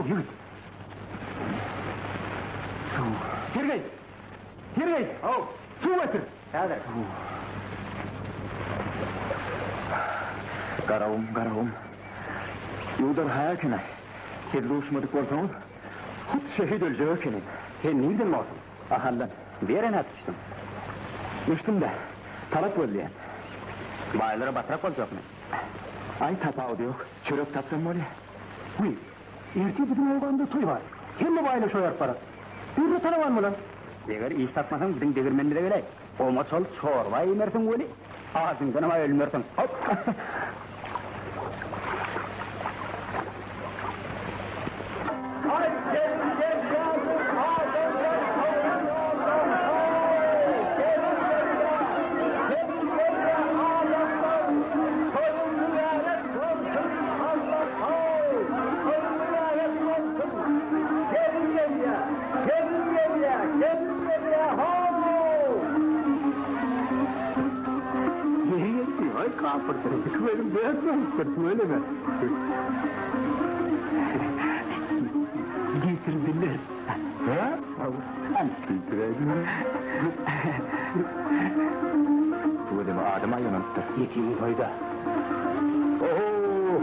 yürü. Sergey! Sergey! Su getir! Evet. Qaravum. Yudar hayakına. Kedli uçmadık olsanız, hut şehit öleceği ökenin. Sen nereden mi olsun? Ahallan. Bir yere ne tutuştun? Düştüm de, talak bölleyen. Baylara batırak olacak mı? Ay tapağı diyor, çörek tapsam var ya. Buyur. Erti bizim oğlanda toy var. Kim mi bayla şoyar para? Bir tane var mı lan? Eğer iş takmasan bizim devirmenlere geley. Olma sol çorba yemersin öyle. Ağzından ama ölmersin. Hop! Ay kapırtırım, benim beyaz kapırtım öyle mi? Getirdiler. Ha? Getirdiler. Bu adamı adıma yanılttı. Yetimi toyda. Oho,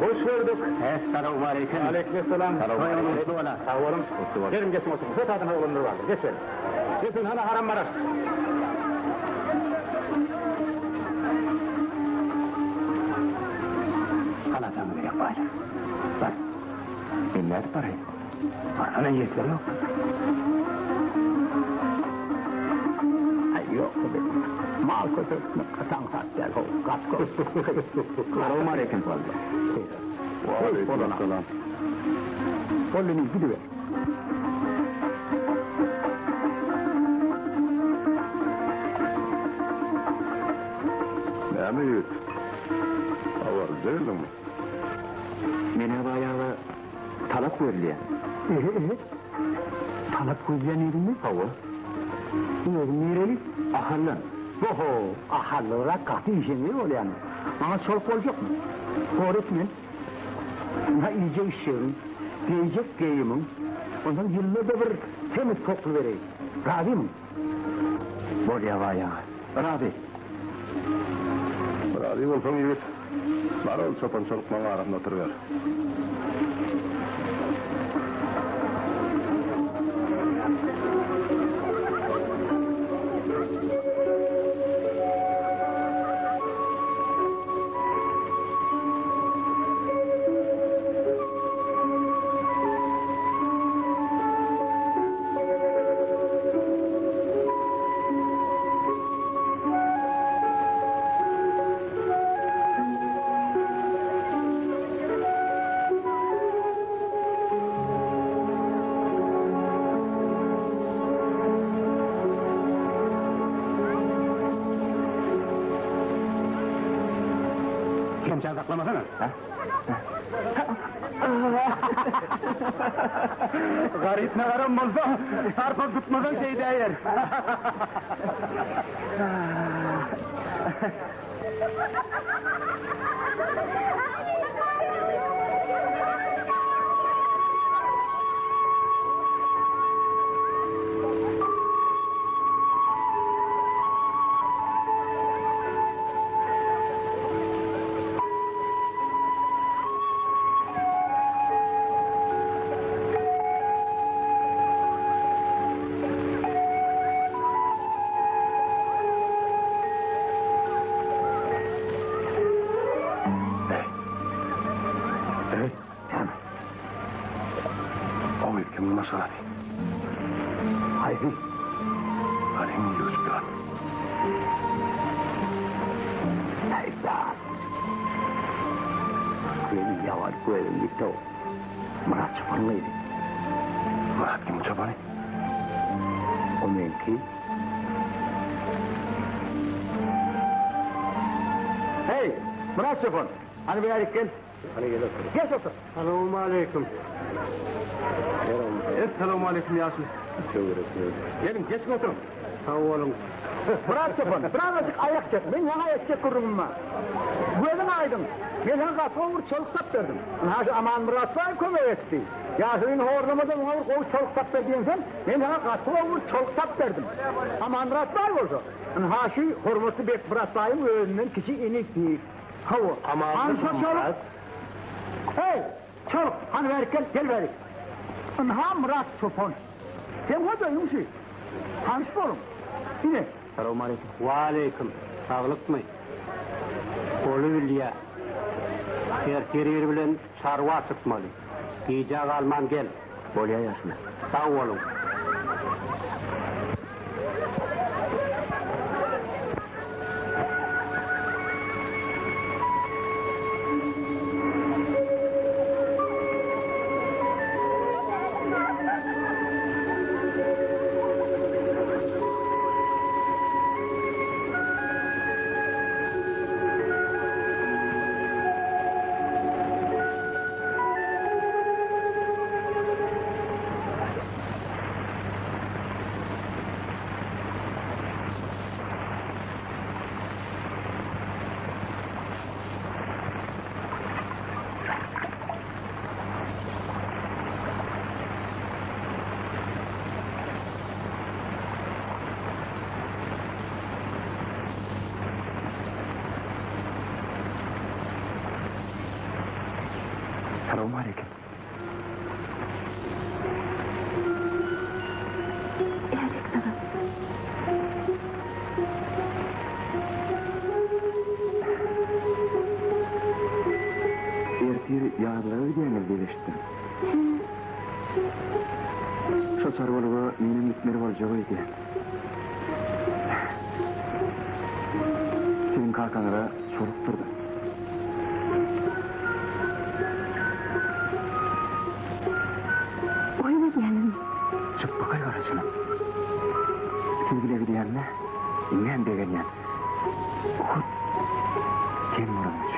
hoş gördük. Esselamu aleyküm. Aleykümselam. Aleyküm. Sağ olun. Gelin geçin oturun. Söz adına olanlar vardır. Geçin. Geçin hala haram var. Anlatamı verek bari. Bak. Nerede parayı? Parana yeter yok. Ay yok be. Mal kötü. Katan sat gel. Kasko. Qaravum aleyküm. Aleykümselam. Kolunu gidiver. Ne mi yut? Hava değil mi? Mene bayağı talak verliyen. Talak koyuyan yerin mi? Hava. Yerin nereli? Ahallan. Oho, ahallara katı işini ol yani. Bana soruk olacak mı? Öğretmen, buna iyice işlerin, diyecek geyimin, ondan yıllarda bir temiz toplu vereyim. Rabi mi? Bolya bayağı. Rabi. Razı olsun yut. Var ol çopan çoluk bana aramda oturuyor. Kimsen saklamasana. Ha? Garip ne garam olsa, sarpa tutmadan şey değer. Kim masalah? Haydi. Hari ini yus bilang. Hayda. Kuyeni yawar kuyeni yito. Marat çapanlıydı. Marat kim ucapan? O mevki. Hey, Murat Çapan. Hani bir yarık gel. Hani gel otur. Geç otur. Selamun aleyküm. Esselamu aleyküm Yasin. Çok üretiyor. Gelin geç oturun. Sağ olun. Bırak çapın, birazcık ayak çek. Ben yana ayak çek kurumuma. Gözün aydın. Ben sana katı olur çoluk sap verdim. Aman Murat var kömür etti. Ya senin horlamadın olur kovu çoluk sap verdiğinsen ben sana katı olur çoluk sap verdim. Aman Murat var oldu. Ha şu hormatı bek Murat Bey'in önünden kişi inik değil. Hava. Aman çoluk. Hey çoluk hani verirken gel verik. Ha Murat çopon. Sen hocayım şey. Tanış olun. Yine. Selamun aleyküm. Aleyküm. Sağlık mı? Kolu bilya. Terteri bilen sarva sıkmalı. İyice alman gel. Bolya yaşına. Sağ olun. Selamun aleyküm. Ertir yağları diyenler gelişti. Şu sarvalığa minin gitmeri var cevaydı. Senin kalkanlara sorup durdu. Oyuna diyelim. Çık bakay arasına. Sevgili gidiyen ne? İngen begeniyen. Hut. Sen vurulmuş.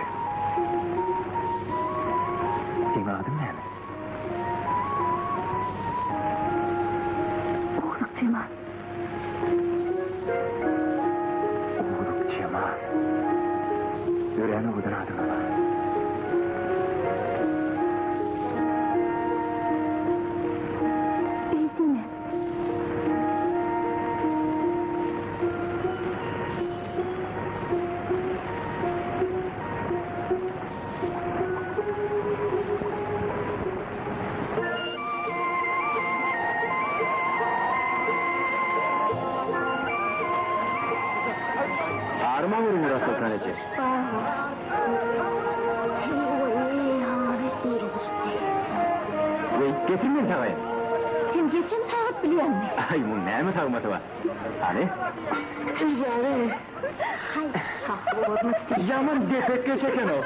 Senin adın ne mi? Oğluk Cemal. Oğluk Cemal. Öğreni oğudun adını var. Eğitimi. Ağrıma vurun Murat Sultaneci. Ve getirmeyin tavayı. Sen geçen saat biliyor musun? Ay bu ne mi tavmatı var? Hani? Yarı. Hay şah olmuştu. Yaman defekke çeken o.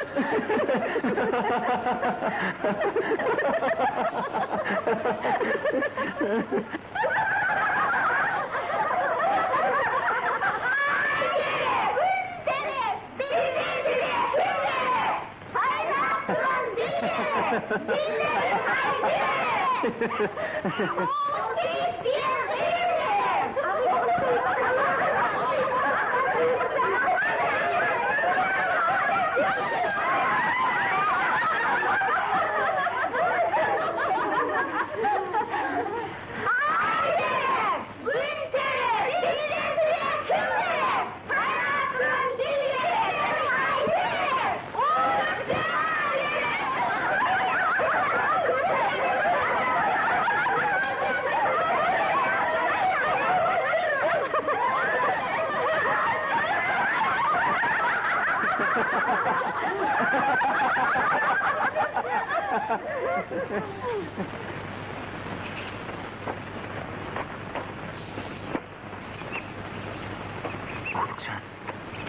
Oğlukcan.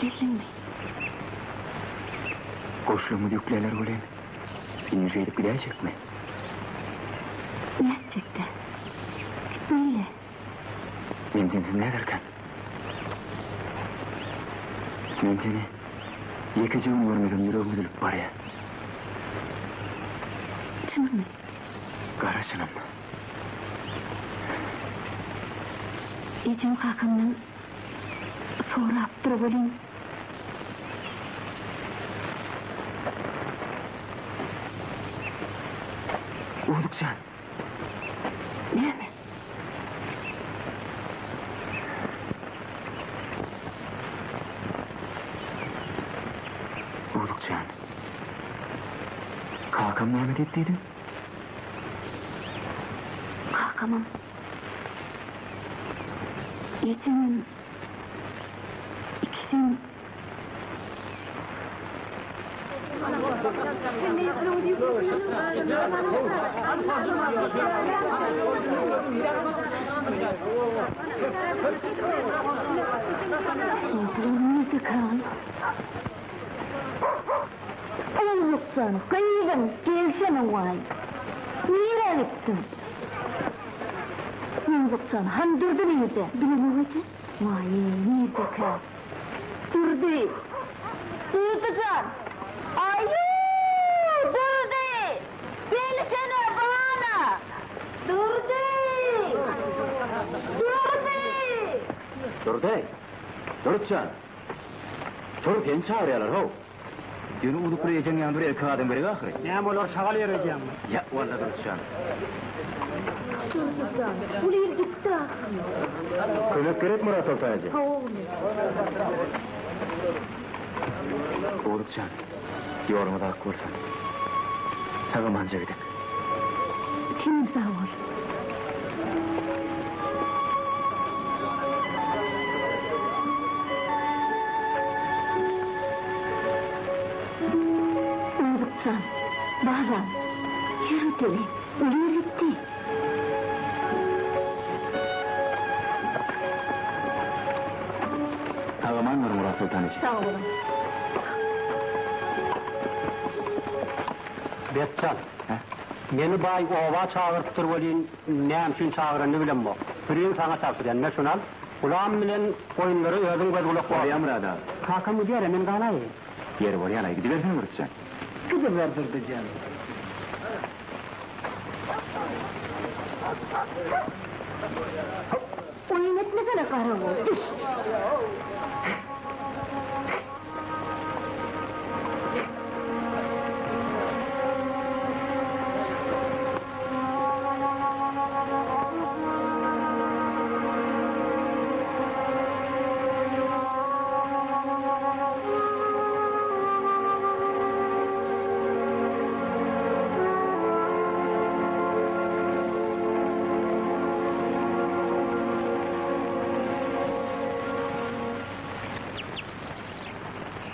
Geldin mi? Koşluğumu yükleler ulen. İnince edip gidecek mi? Gerçekten. Böyle. Men seni ne derken? Men seni yekeceğim görmedim yüreğim üzülüp var ya. Çımırmayın. Karasınım. Ecem kakamdan sorap durup bolýan. Uğdukcan. Näme? Uğdukcan. Kakam näme dep diýdin? Kakamam. Ecemim ikisin Oğlum kan. Oğlukcan, kıyıdan gelsene vay. Nire gittin? Oğlukcan, han durdu nerede? Bilin hoca? Vay, nerede kan? Durdu. Oğlukcan, ayy! Durdu! Gelsene bana! Durdu! Durdu! Durutcan. Dur, gen çağırıyorlar ho. Dün udup buraya ecem yandır el kağıdın beri ahire. Näme olar şagal ýere Ya, valla Durutcan. Bu yer gitti. Kömek gerek Murat Oltayacı. Durutcan. Yorumu da korsan. Sağa manca gidip. Kim sağ ol? Oğlukcan, Bahram, yürü deli, uluyor gitti. Sağaman var Murat Oltayacı. Sağ olun. Betcan. Meni bay ova çağırıp dur bolýan, näme üçin çağıranyny bilen bo. Birin sana çağırýan, meşunal. Ulan bilen oýunlary özüň gözüňe Var ya Murat ağa. Kakam diýär, men ganaý. Yeri var yana, gidiversin Durutcan. Gidip verdirdi canım. Oyun etmesene kahraman, düş.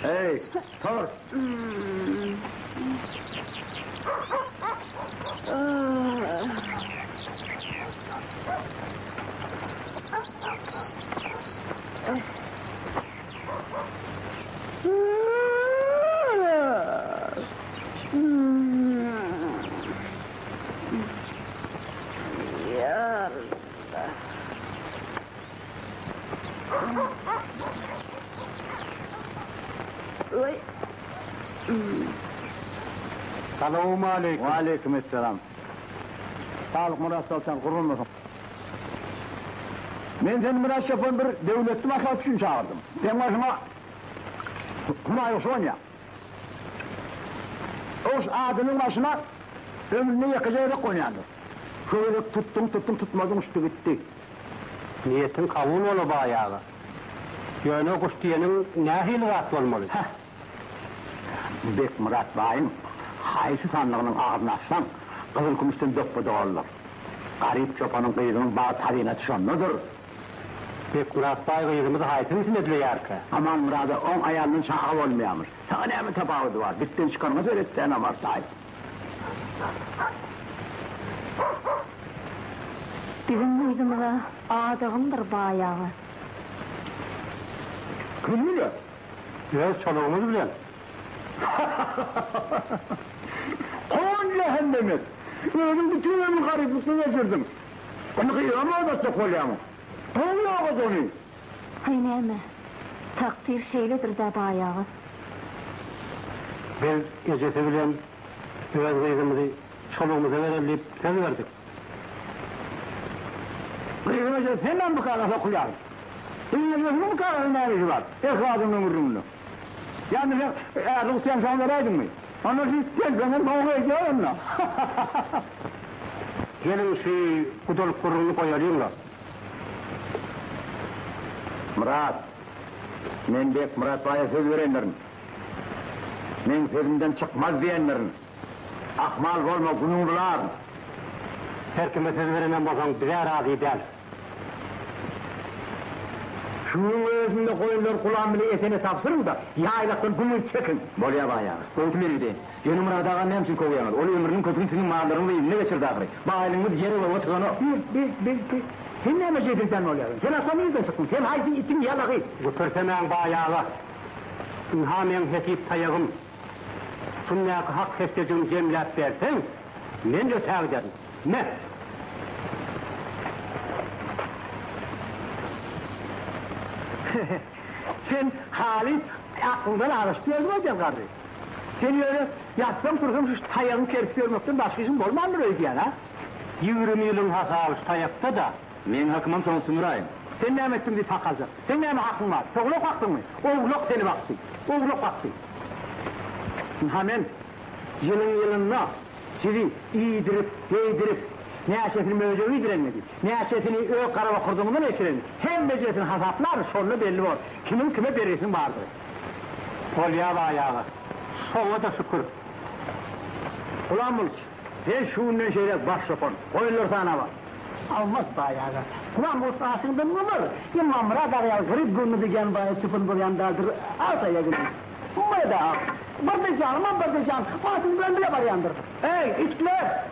Hey, tor. Salamu aleyküm. Ve aleykümselam. Sağlık Murat Oltan, kurulmasın. Men seni Murat yapan bir devletli maksat için çağırdım. Sen başıma Humayus ya. O adının başına ömrünü yakacağı da koyandı. Şöyle tuttum tutmadım üstü gitti. Niyetin kavun olu bayağı. Yöne kuş diyenin ne hilvat olmalı? Bek Murat Bayım, haysi sanlığının ağzını açsan, kızıl kumustan dökme doğurlar. Garip çopanın kıyığının bağ tarihine düşenlidir. Bek Murat Bay kıyığımızı haytın için ediliyor yarkı. Aman Murat'a 10 ayarının şağı olmayamış. Sana ne mi tefavüdü var? Bitten çıkarmaz öğrettiğine var sahip. Bizim kıydımıza ağdağındır bayağı. Kim bilir? Biraz çoluğumuz bilen. Kon cehennemet! Öldüm bütün ömrü gariplikle geçirdim. Onu kıyıramı odası kolyamı. Onu yapaz onu. Hay neyme, takdir şeylidir de bayağı. Biz gecesi bilen biraz kıyığımızı çoluğumuza verelim, sen verdik. Kıyımacı hemen bu kadar okuyalım. Senin bu kadar neresi var? Ekradının vurumunu. Yani eğer Rusya'nın sana veraydın mı? Ama siz tekrar kavga ediyor onunla. Gelin şu kudalık kurulunu koyalım da. Murat, men bek Murat Bay'a söz verenlerin. Men sözümden çıkmaz diyenlerin. Akmal olma günümler. Her kime söz verenen bolsaň bize razı değil. Şunun özünde koyunlar kulağın bile etene tapsırın da yaylaktan gümül çekin. Bolya bayağı. Koytumer idi. Yeni Murat ağa ne için kovuyanlar? Olu ömrünün kötünün senin mağlarını eline geçirdi ahire. Bağılınız yere ve otuğunu. Bir. Sen ne emeceydin oluyorsun? Sen asamayızdan çıktın. Sen haydi itin yalağı. Götürsemen bayağı. İnhamen hesip tayağım. Sünnâki hak festecim cemlat versen, men ötär derim. Ne? Sen halis aklından araştırıyorsun hocam kardeş. Sen öyle yatsam tursam şu tayağın kersi görmekten başka işin olmaz mı öyle diyen ha? 20 yılın hasabı tayakta da. Men hakımam sana sınırayım. Sen ne emetsin bir takazı? Sen ne hakkın var? Çoğuluk hakkın mı? Oğluk seni baksın. Oğluk baksın. Hemen yılına sizi iyidirip, giydirip, neaşetini mevzuyu direnmedi. Neaşetini öğü karava kurduğundan eşirenir. Hem mecetin hasaplar sonlu belli var. Kimin kime berisin vardır. Polya bayağı. Sonra da şükür. Ulan Mulç, sen şunun şeyler baş yapın. Koyunlar sana var. Almaz bayağı. Ulan Mulç aşığından mı var? Yılman Murat ağaya grip günü diyen bayağı çıpın buryandadır. Altaya gidin. Umarı da al. Bardıcan, aman bardıcan. Fasız ben bile var yandır. Hey itler!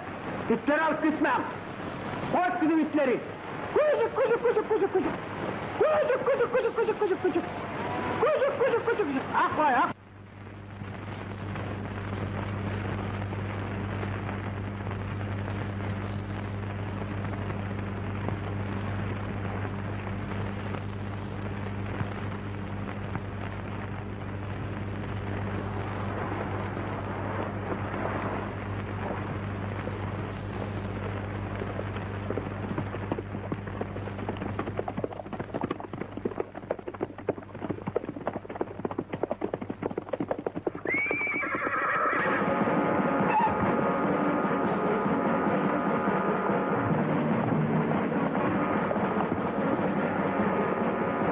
İtleri alıp gitmem. Koş bizim itleri. Kucuk. Ah vay ah.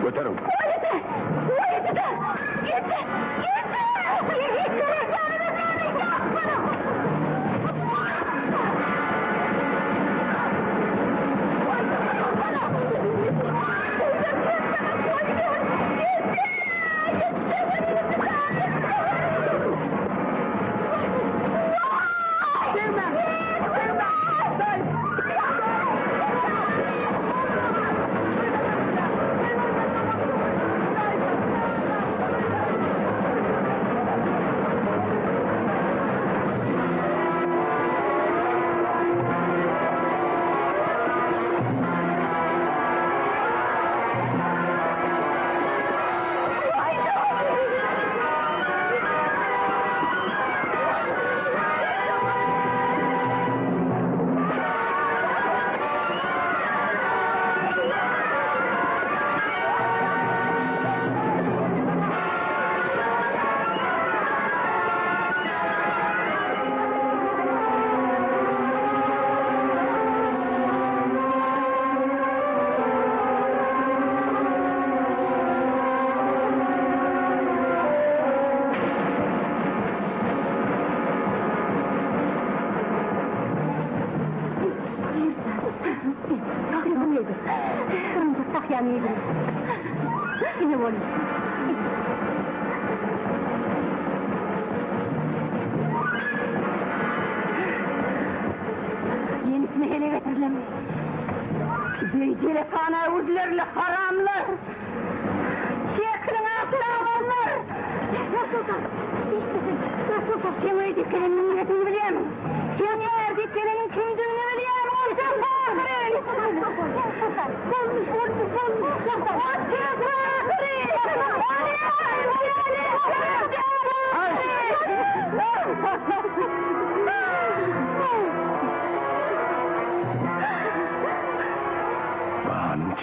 Götürün. Yine var. Yenisini ele getirilemez. Beycele kana urdilerle haramlar. Şeklin altına alanlar. Nasıl kim öydüklerinin milletini biliyor musun? Kim erdiklerinin kimdiğini biliyor musun? Orta bağırın!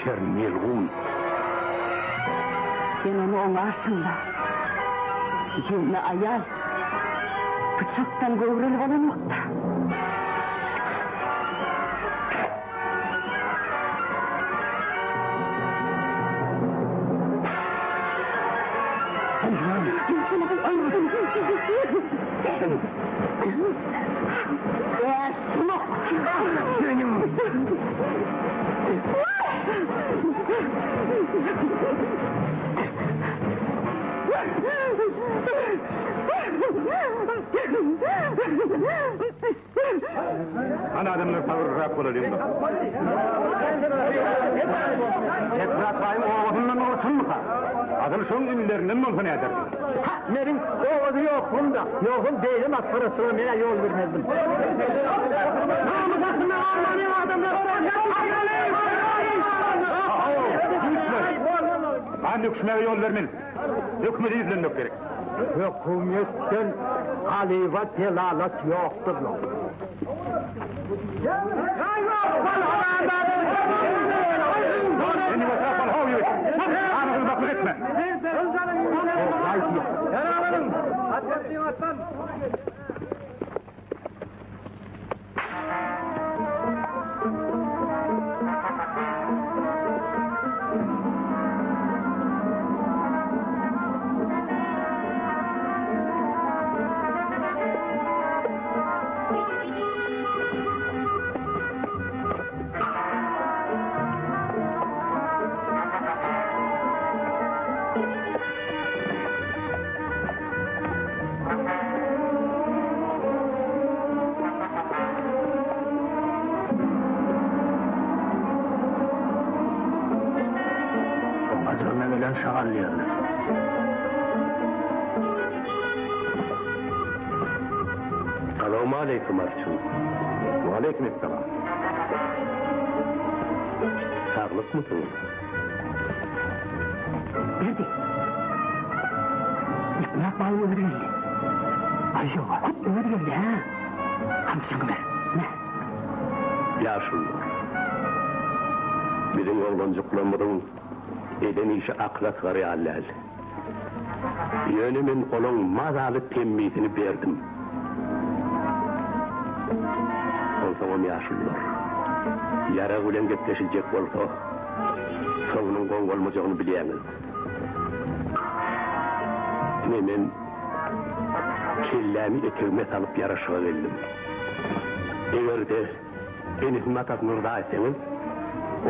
Geçer melun. Sen onu onarsın da. Yeni ayal. Bıçaktan kıvrılıp olan nokta. Ana adamlar tavırrak olalım da. Tekrar bayım oğlundan olsun mu ha? Adını son günlerinden mi olsa ne eder? Ha, benim oğlu yok bunda. Yokum değilim, at parasına bile yol vermezdim. Namıkasını ağlanıyor adamlar. Ben hükümete yol vermeyin. Hükümeti izlenmek gerek. Hükümetten halivat delalat yoktur lan. Seni vatan falhav yürü. Anasını baklık etme. Acaba bilen şağırlıyorlar. Selamun aleyküm Arçın. Aleyküm selam. Sağlık mısınız? Nerede? İknak bayım öldürüldü. Ayşe var. Öldürüldü ha. Hamsın ver. Ne? Yaşın. Bizim oğlancıklarımın eden işi aklat var ya allal. Yönümün onun mazalı temmizini verdim. O zaman yaşlılar. Yara gülen getleşecek olsa, sonunun gongolmayacağını bileyiniz. Hemen kellemi etirme salıp yaraşığa geldim. Eğer de beni hümmet atmırdaysanız,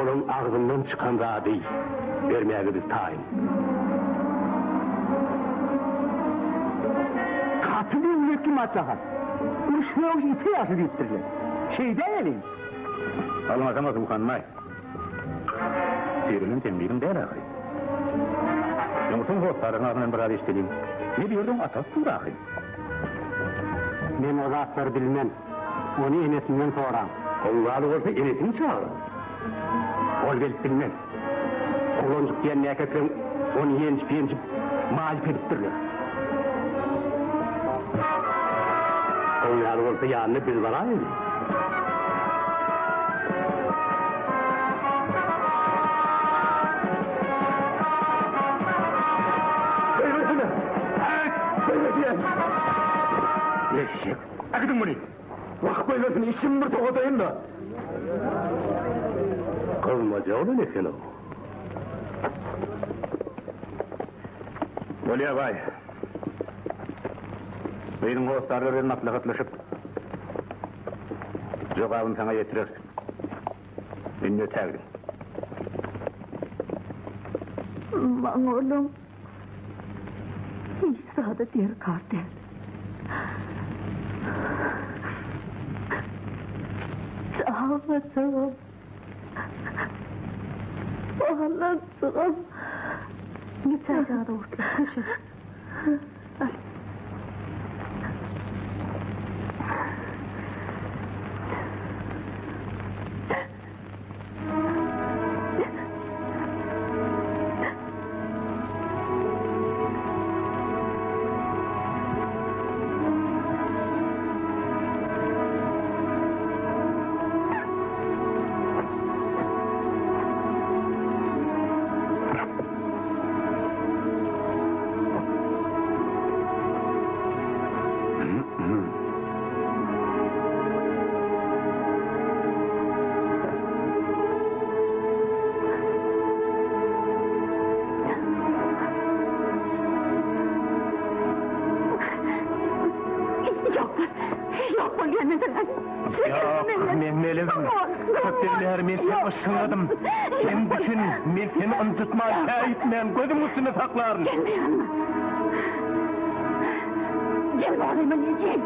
onun ağzından çıkan rabi vermeyiniz tayin. Katı bir yükü maslahat. Uşluğun ipi yaşı bittirdi. Şeyden elin. Almazamaz bu kanmay. Sirimin tembirim değil ağay. Yumurtun hostların ağzından bir adı işledim. Ne diyordun asas dur ağay. Men o zatları bilmem. Onu enesinden soram. Allah'lı olsa enesini çağırın. Ol gelip bilmem. Koloncuk diyen ne ketren onu yençip mağlup edip durur. Allah'lı olsa yanını bil bana ayın. Söyletine! Söyletine! Eşek! Akıdın bunu! Bak böylesine işim bir tokatayım da! Kılmaca olun efendim o. Böyle bay. Benim dostlarla bir maslahatlaşıp cevabını sana getirirsin. Beni öterdin. Aman oğlum. İsa da diğer kardeş. Çağlasın. Ağlasın. Git çaycağa da orta. Koşun. Çok oluyor sana. Yok, men melim. Köpteler men seni ışınladım. Sen düşün, men seni ıncıtma şahit, men gözüm üstüne saklarım. Gelme yanıma. Gel bağlayayım anneciğim.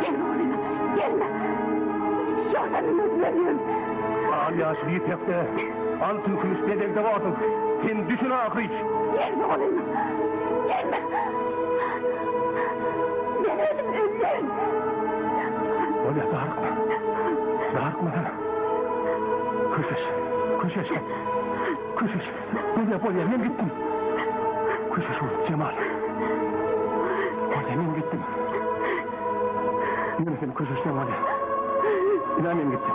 Gelme oğlum, gelme. Şahdanın özleniyorum. Ağam yaşlı yipekte, altın kümüş bedelde vardın. Sen düşün ahriç. Gelme oğlum, gelme. Ben özlerim. Öyle darıkma. Darıkma sana. Kışış. Bolya, ben gittim. Kışış oğlum, Cemal. Bolya, ben gittim. Yürü seni kışıştan Bolya. İnan ben gittim.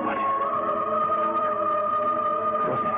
Bolya. Bolya.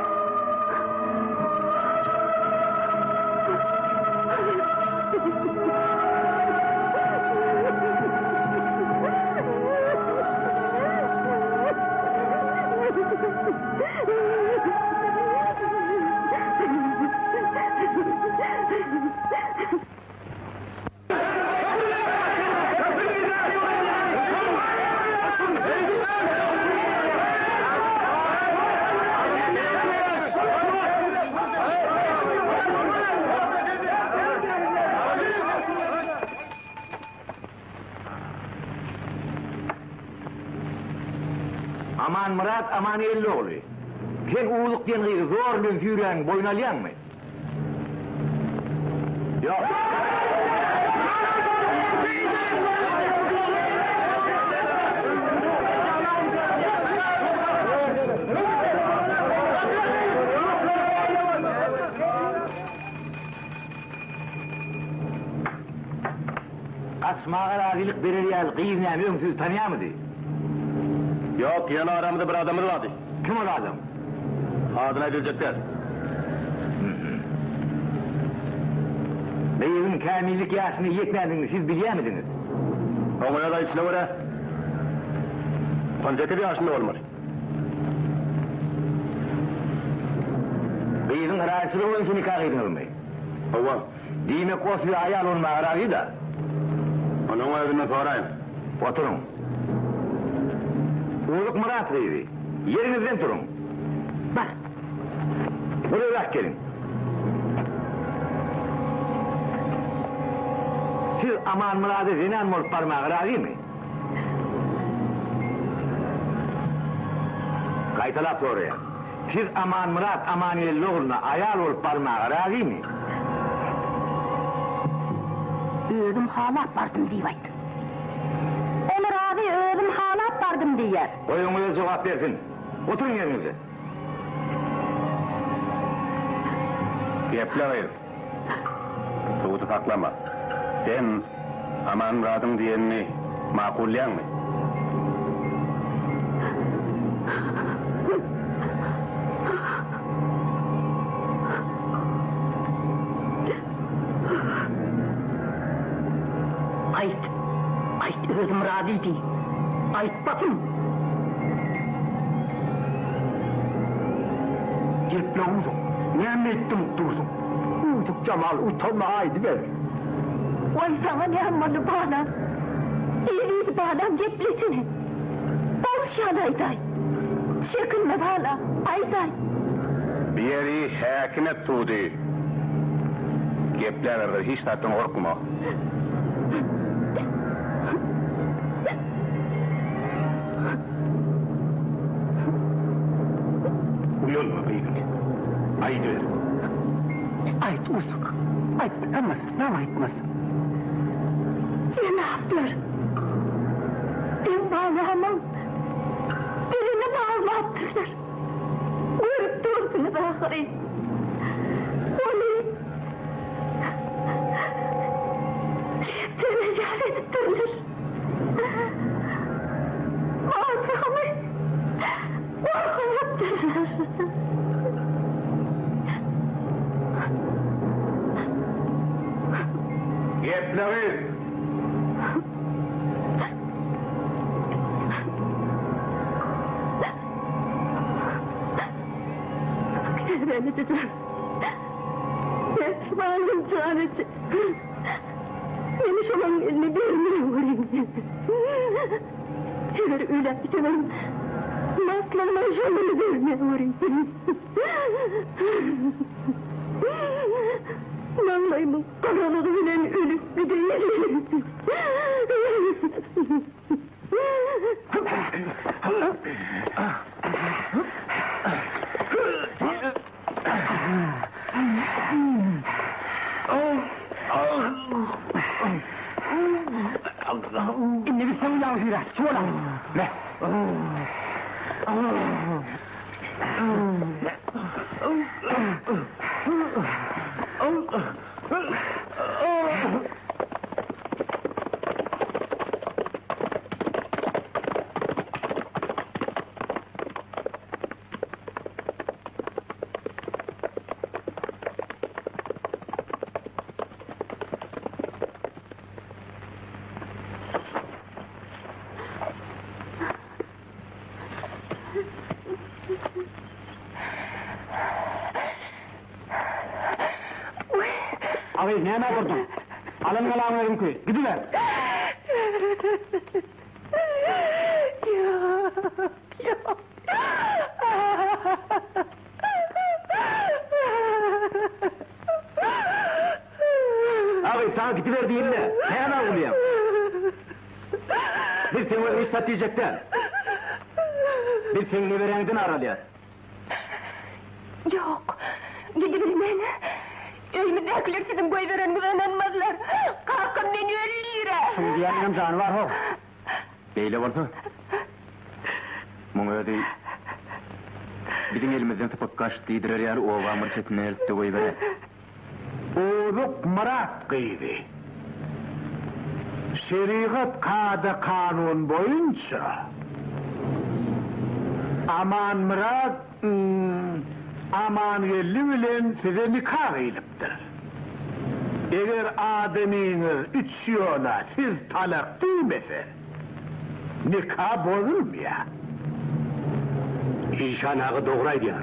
Aman Murat, aman Elloğlu. Sen uğuluk diyen zorluğun yüreğin boyuna alyan mı? Yok. Kaçmağa razılık verir ya, kıyımlayan önsüz tanıya mıydı? Yok, yana aramızda bir adamız vardı. Kim o adam? Adına bilecekler. Beyazın kamillik yaşını yetmediğini siz biliyor muydunuz? Ona da içine göre 17 yaşında olmalı. Beyazın arasılı oyuncu nikah edin mi? Ova, Demek o size ayal olma arayı da. onun evinden sorayım. Oturun. Uğurluk Murat Bey'i. Yerinizden durun. Bak. Buraya bak gelin. Siz aman Murat'ı zinen mi olup parmağı razı mı? Kaytalap oraya. Siz aman Murat aman Elloğlu'na ayal olup parmağı razı mı? Ölüm halat vardım deyivaydı. Ömer abi ölüm halat vardım diyer. Oyunuza cevap versin. Oturun yerinize. Gepler Tuğdu saklama. Sen aman Murat'ın diyenini makulleyen mi? Ait ölüm radiydi. Ait bakın. Gepler uydum. Ne ettim durdum. Uyduk Cemal, utanma haydi ver. Vay sana ne ammalı bağlam. İyiliği bağlam ceplesini. Olşan ayday. Çekilme bağlam, ayday. Bir yeri hekine Tuğdu. Gepler hiç zaten korkma. Uyanma beyim. Haydi. Ait uzak. Ait emez, ne aitmez. Cenaplar. Ben bağlamam. Birini bağlattırlar. Görüp dursunuz ahire. Onu tenezzül ettirler. Ağzımı korkuyattırlar. Gepleri. Beni çocuğum. Canıcı. Beni şolanın eline vermeye vurayım. Eğer öyle dikemerim, maslanma şolanı vermeye vurayım. Vallahi bu karalığı bilen ölüp bir değil. İnne bir sen uyan zira, çuvala. Ne? Abi neyine vurdun? Alın kalanı verim ki, gidiver. Yok. Abi sana gidiver değil de, neyine vuruyor? Bir seni iş diyecekler. Bir seni verenden aralayız. Yok. Gidebilirim ben. Evimde eklersidim koy veren güvenmezler. Kalkın beni 50 lira. Şimdi diyelim canı var o. Beyle vardı. Bunu öyle bizim elimizden tıpık kaç deydirer yani o vamır çetine elbette koyuvere. Oğluk Murat kıydı. Şeriat kadı kanun boyunca Aman Murat aman yerli bilen size nikah kıyılıptır. Eğer ademiniz 3 yona siz talak duymese nikah bozulur mu ya? İşan ağı doğraydı ya.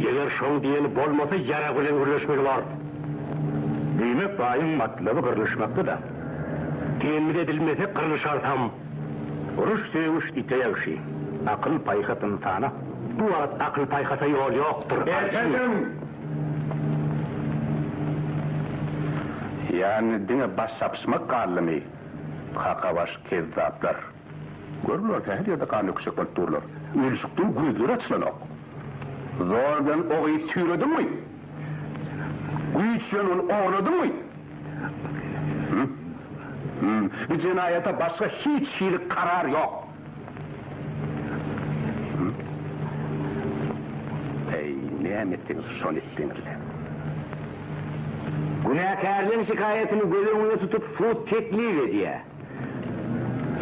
Eğer şon diyeni bolmasa yara bilen gürleşmeli var. Demek bayın matlabi kırılışmakta da. Temin edilmese kırılışarsam. Uruş devuş ite yakşı. Akıl paykatın sana. Bu arada akıl paykata yol yoktur. Efendim! Yani dine baş sapsmak kallımı. Kakavaş kezzaplar. Görürler ki her yerde kan yüksek balık dururlar. Ölüsüktün gözleri açılan ok. Zordan oğayı tüyredin mi? Güçlen onu oğradın mı? Bir cinayete başka hiç şeylik karar yok. Ey ne ettiniz, son ettiniz. Günahkarlığın şikayetini göz önüne tutup suud teklif ediyor.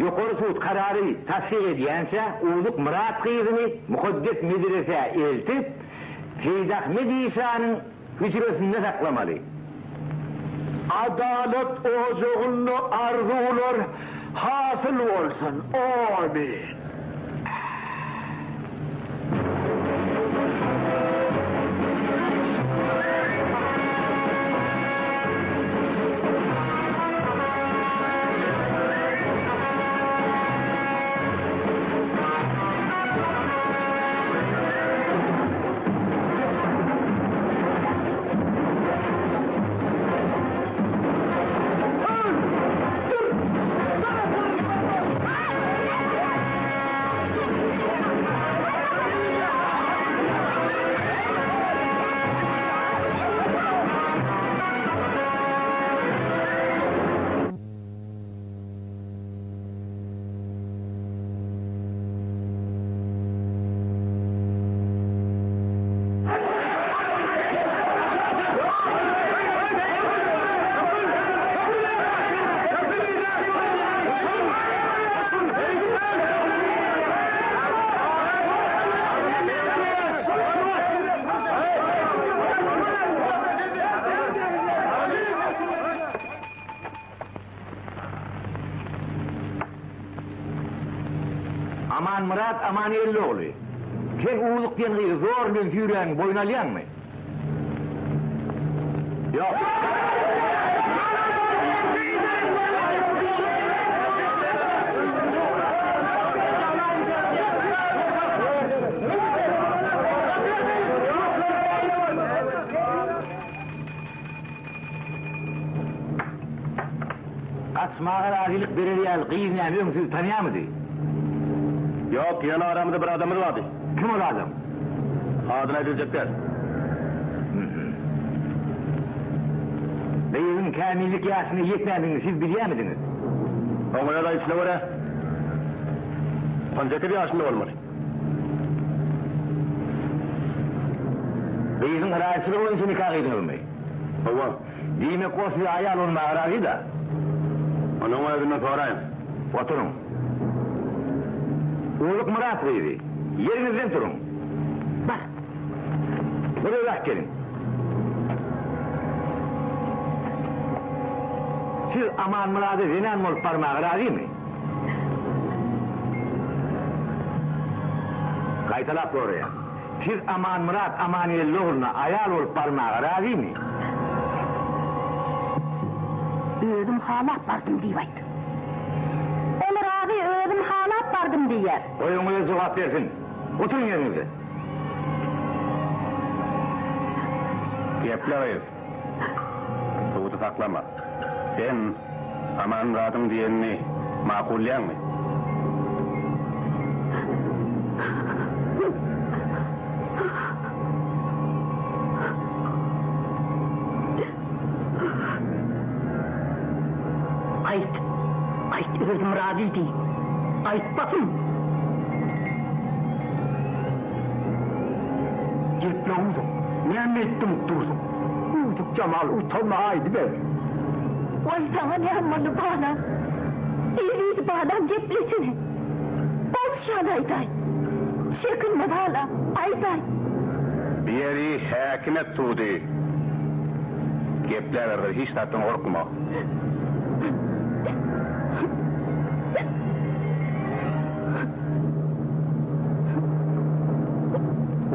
Yukarı suud kararı tasdik ediyense Uğurluk Murat kıyızını mukaddes medreseye eltip Seyyid Ahmed İsa'nın hücresinde saklamalı. Adalet ocağında arzular hasıl olsun. Amin. Aman Murat, aman Elloğlu. Sen uğurluk diyen zor ben yüreğin boyun alayan mı? Yok. Kaçmağa razılık verilýär, gyýyn näme siz tanýamydy? Yok, yana aramızda bir adamız vardı. Kim ol adam? Adına edilecekler. Beýigiň kämillik ýaşyny ýetmädiňi siz bilýärmidiniz? Oňa da içine göre. Pancakı bir yaşında olmalı. Beýigiň raýaçylygy boýunça nikah edilmeli. Ova, Diýmek o siz aýal bolmagy razy da. onun evinden sorayım. Oturun. Uluk Murat Bey'i, yerinizden durun. Bak, buraya bak gelin. Siz Aman Murat'ı Renan olup parmağı razı mı? Kaytalap oraya. Siz Aman Murat Amaniyel oğluna ayal olup parmağı razı mı? Özüm halap bardım diýýärdi. Ömer abi özüm halap bardım diýär. Oyunuza cevap versin. Oturun yerinize. Yepler Tuğdu saklama. Sen Aman Murat'ın diyenini makulleyen mi? Ayt özüm razıydı. Aytmasın. Yirplandım. Ne ettim durdum. Uyduk Cemal utanmaydı be. Vay sana ne anmalı bana. İyiydi bağlam ceplesini. Boz şan ayday. Çekinme bağlam. Ayday. Bir yeri hakime Tuğdu. Gepler hiç zaten korkma.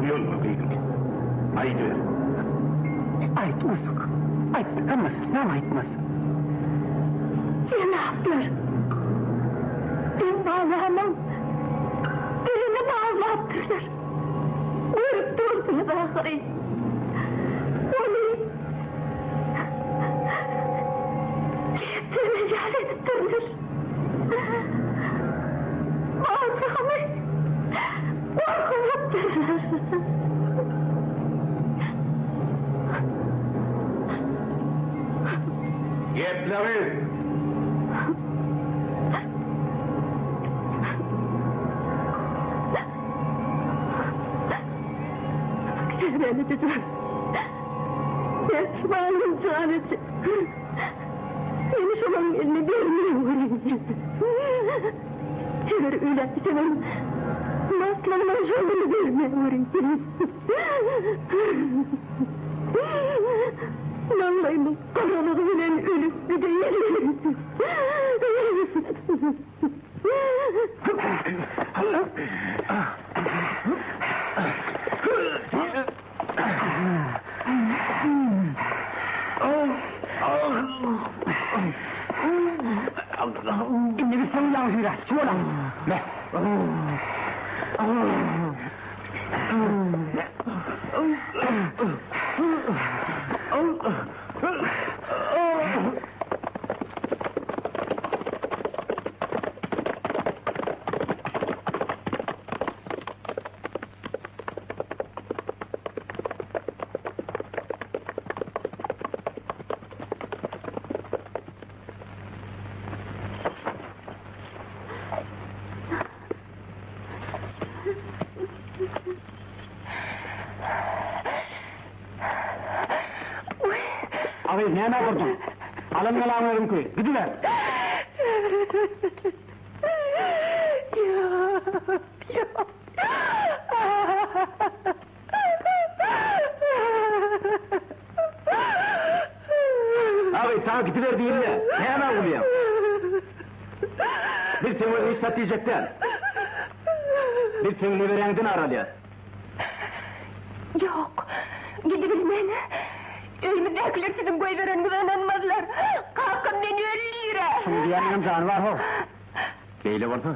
Uyulma beyim. Haydi. Ayt usuk. Ayt emmas, näme aytmas? Cenaplar. Ben bağlamam. Birini bağlattırlar. Görüp dursunuz ahiri. Onu mecal edip durur. Bağlamı korkulup durur. Yepleri. Beni çocuğum. Benim canıcı. Beni şunun eline vermiyorum. Eğer öyle severim. Maslağına şununu vermiyorum. Vallahi bu karalığı bilen ölüp değil. İnne bir seni yansıyla. Çuvala. Ne? Abi näme gurdun? Alın galamlarım köy. Gidiler. Yok. Abi ta gidiver diyeyim de. Näme guruyam? Bir seni istat diyecekler. Bir seni verendin aralyar. Yok. Gidibilmen. Evimizdekiler sizin koyvereninize inanmazlar. Kalkın beni 50 lira. Şimdi diyelim canı var ho. Beyle varsa.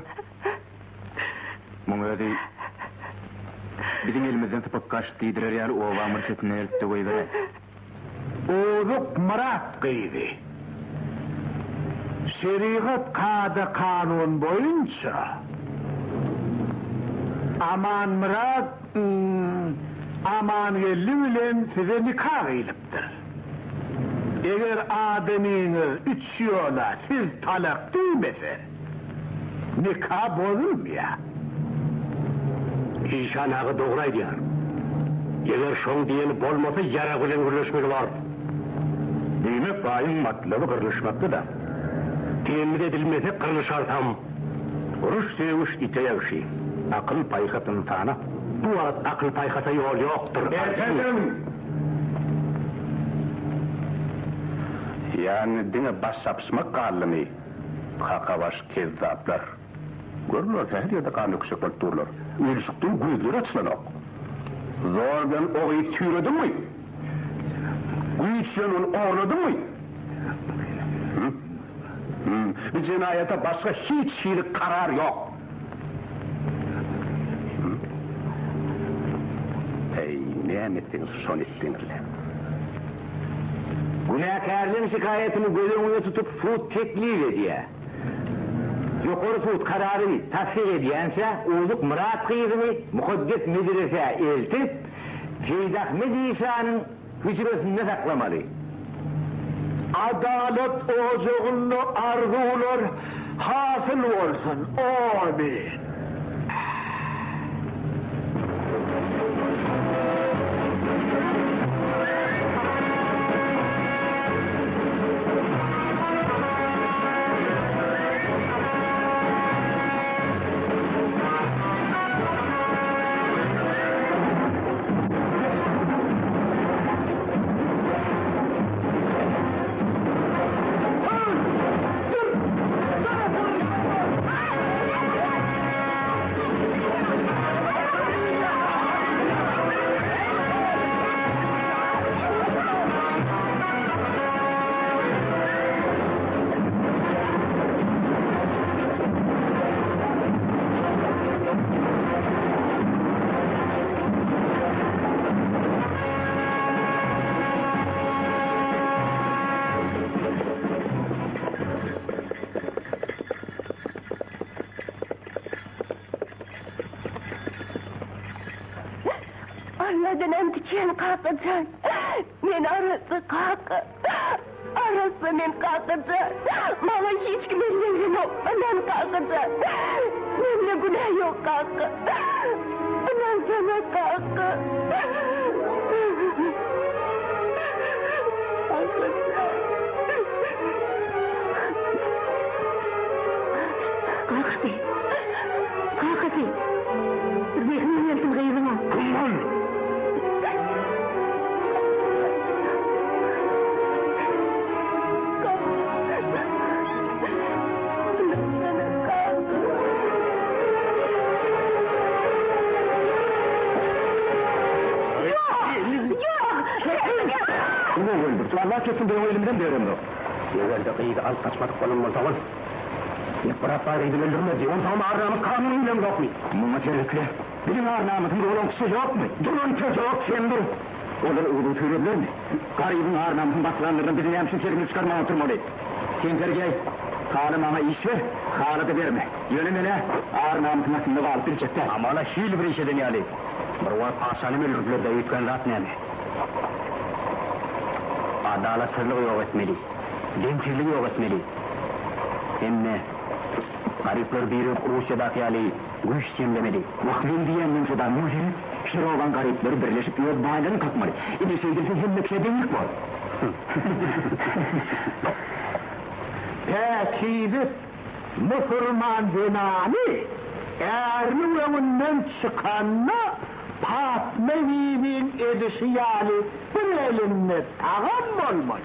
Muňa öýdi. Bizim elimizden tıpak kaçtı diýdiler ýaly owa mırçetine eltde koýberä. Uluk Murat kıydı. şeriat kadı kanun boyunca Aman Murat Aman gelli bilen size nikah eyliptir. Eğer ademiniz 3 yola siz talak duymese nikah bozulmuyor. İşan ağı doğraydı ya. Eğer şon diyeni bolmasa yara bilen gürleşmeli var. Demek bayın matlabı kırılışmakta da. Temin edilmese kırılışarsam. Ruş devuş ite yavşi. Akıl paykatın sana. Bu arada akıl paykata yol yoktur. Efendim. Yani dine baş sapsmak kallımı. Kakavaş kezzaplar. Görülür her yerde kanı kışıklık durulur. Ölüşüktün güydür açılanok. Zor ben oğayı tüyredin mi? Güyçlen onu oğladın mı? Bir cinayete başka hiç şiirlik karar yok. Hey, ne emettiniz, son ettinizle. Günahkarlığın şikayetini göz önüne tutup suud teklif ediyor. Yukarı suud kararını tasdik ediyense Uluk Murat kıyızını mukaddes medrese eltip Seyyid Ahmed İsa'nın hücresinde saklamalı. Adalet ocağında arzular hasıl olsun. Amin. Anladın emdiçen kalkacaksın. Men arası kalk. Arası men kalkacaksın. Mama hiç kimin yok. Ben kalkacağım. Benimle günah yok kalk. Ben sana kalk. Kalk hadi. Kalk hadi. Zihnin yersin gayrına. Kumman! Ne öldürdü? Allah kesin benim elimden de öğrendim. Evvelde kıyıda alt kaçmadık bulunmasanız. İlk bırak bari edin öldürmez. Onun zaman ağırnamız kanunuyla yok mu? Mumma terlikle. Benim ağırnamızın olan kişi yok mu? Durun çocuk, sen durun. Olur uğru söyleyebilir mi? Garibin ağırnamızın basılanlarından birini hemşinçerimizi çıkarmaya oturmalı. Sen gel. Kanun bana iş ver, kanı da verme. Yönümene ağırnamızın aslında kalıp bir çekte. Ama ona şiil bir işe deniyali. Burvar paşanı mı öldürdüler de yüklen rahat neymi? Adalatsızlığı yok etmeli. Dentirliği yok etmeli. Hem ne? Garipler birip Rusya'daki Ali güç cemlemeli. Vakmin diyendim şudan mucize, Şirovan garipleri birleşip yoz bağlarını kalkmalı. İbi sevgilisin hem meksedenlik var. Peki biz Müslüman zenani eğerinin önünden çıkanla Fatmevi'nin edişi yani bir elinle tağım olmalı.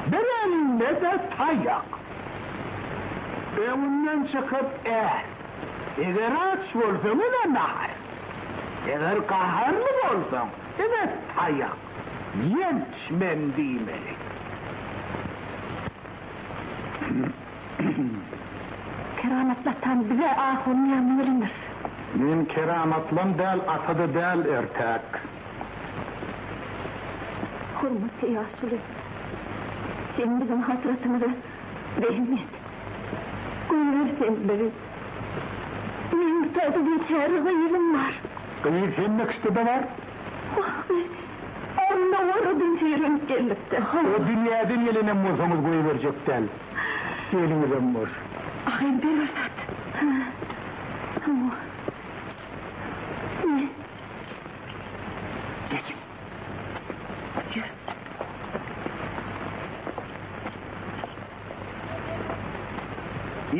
Bir elinle de tayak. Önünden çıkıp eğer aç olsam ona nahar. Eğer kaharlı olsam evet tayak. Yentmen demeli. Kerametlerden bize ahunmayan bilinir. Men keramatlam del atadı del ertek. Hürmeti ya Süleyman. Sen bizim hasretimizi Rahmet. Koyuversen beni. Benim tadı geçer gıyılım var. Kıyık hemmek işte de var. Ah be. Onda oradın seyirip gelip de. O dünyadan gelinen muzumuz koyuverecekten. Gelinize muz. Ahir bir fırsat. Tamam. Ne? Geçin. Yürü.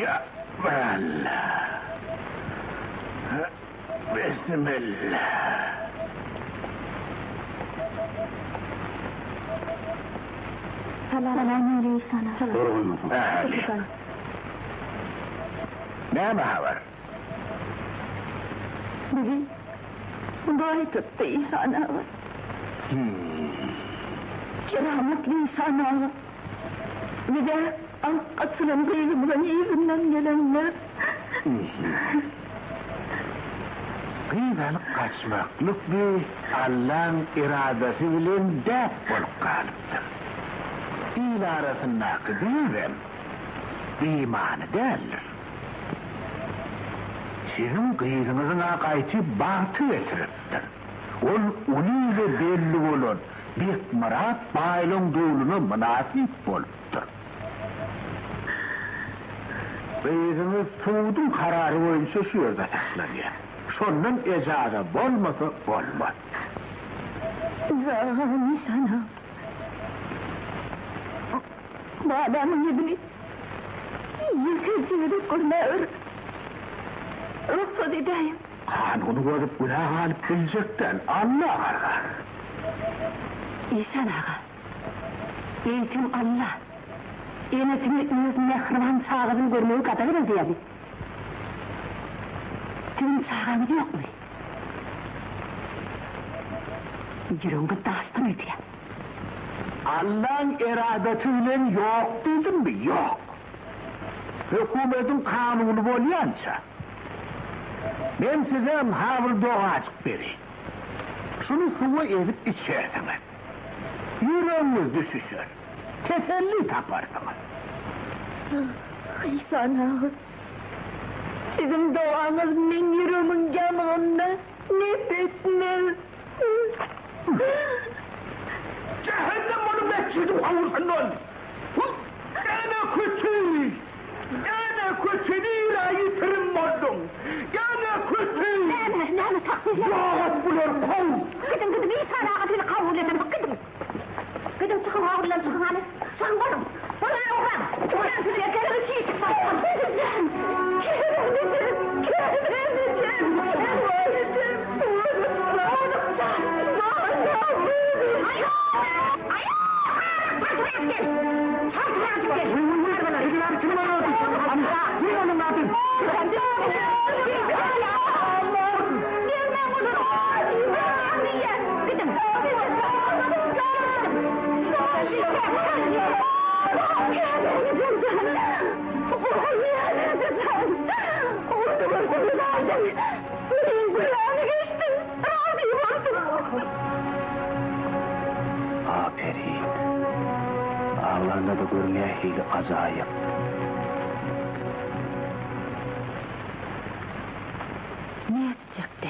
Ya Allah. Bismillah. Salam aleyküm sana. Yorulmasın. Ahli. Ne var? Bugün dua tuttu İsa'na. Kerametli İsa'na. Bir de atılan kıyımdan evinden gelenler. Kıyıdalık kaçmaklık bir Allah'ın iradesi bilen dert bolup kalıptır. İlarasındaki değilim, imanı değildir. Sizin kıyısınızın akayti batı getiriptir. Ol uniyle belli olun, bir murat baylın doğuluna münasip boluptur. Kıyısınız suudun kararı boyunca şu yerde saklanıyor. Şondan ecada bolmasa olmaz. Zahani sana. Bu adamın yüzünü yıkıcılık kurnar. Ruhsat edeyim. Kanunu bozup günah alıp bilecekten Allah arar. İhsan ağa. Eğitim Allah. Enesini öz mehriban çağırın görmeyi kadar diyelim. Senin çağırın yok mu? Yüreğine taştın öteye. Allah'ın iradetiyle yok dedim mi? Yok. Hükümetin kanunu bolyanca. Ben size havır doğa açık vereyim. Şunu suya edip içersiniz. Yüreğiniz düşüşür. Teselli taparsınız. İhsan ağa. Sizin duanız min yüreğimin yanığında nefretmez. Cehennem onu meçhidin havursundan. Gene kötü. Gene kötü ilahi tırım oldum. Gene kötü. Ne takdirler? Yağat bular kov. Gidin İhsan ağa seni kavul edin. Gidin çıkın ağırlan çıkın hani. Çıkın bana. Bana Orhan. Orhan size gelin çiğsik var. Edeceğim. Edeceğim. Edeceğim. Edeceğim. Aferin. Ağlarında da görmeye hile azayım. Ne edecek de?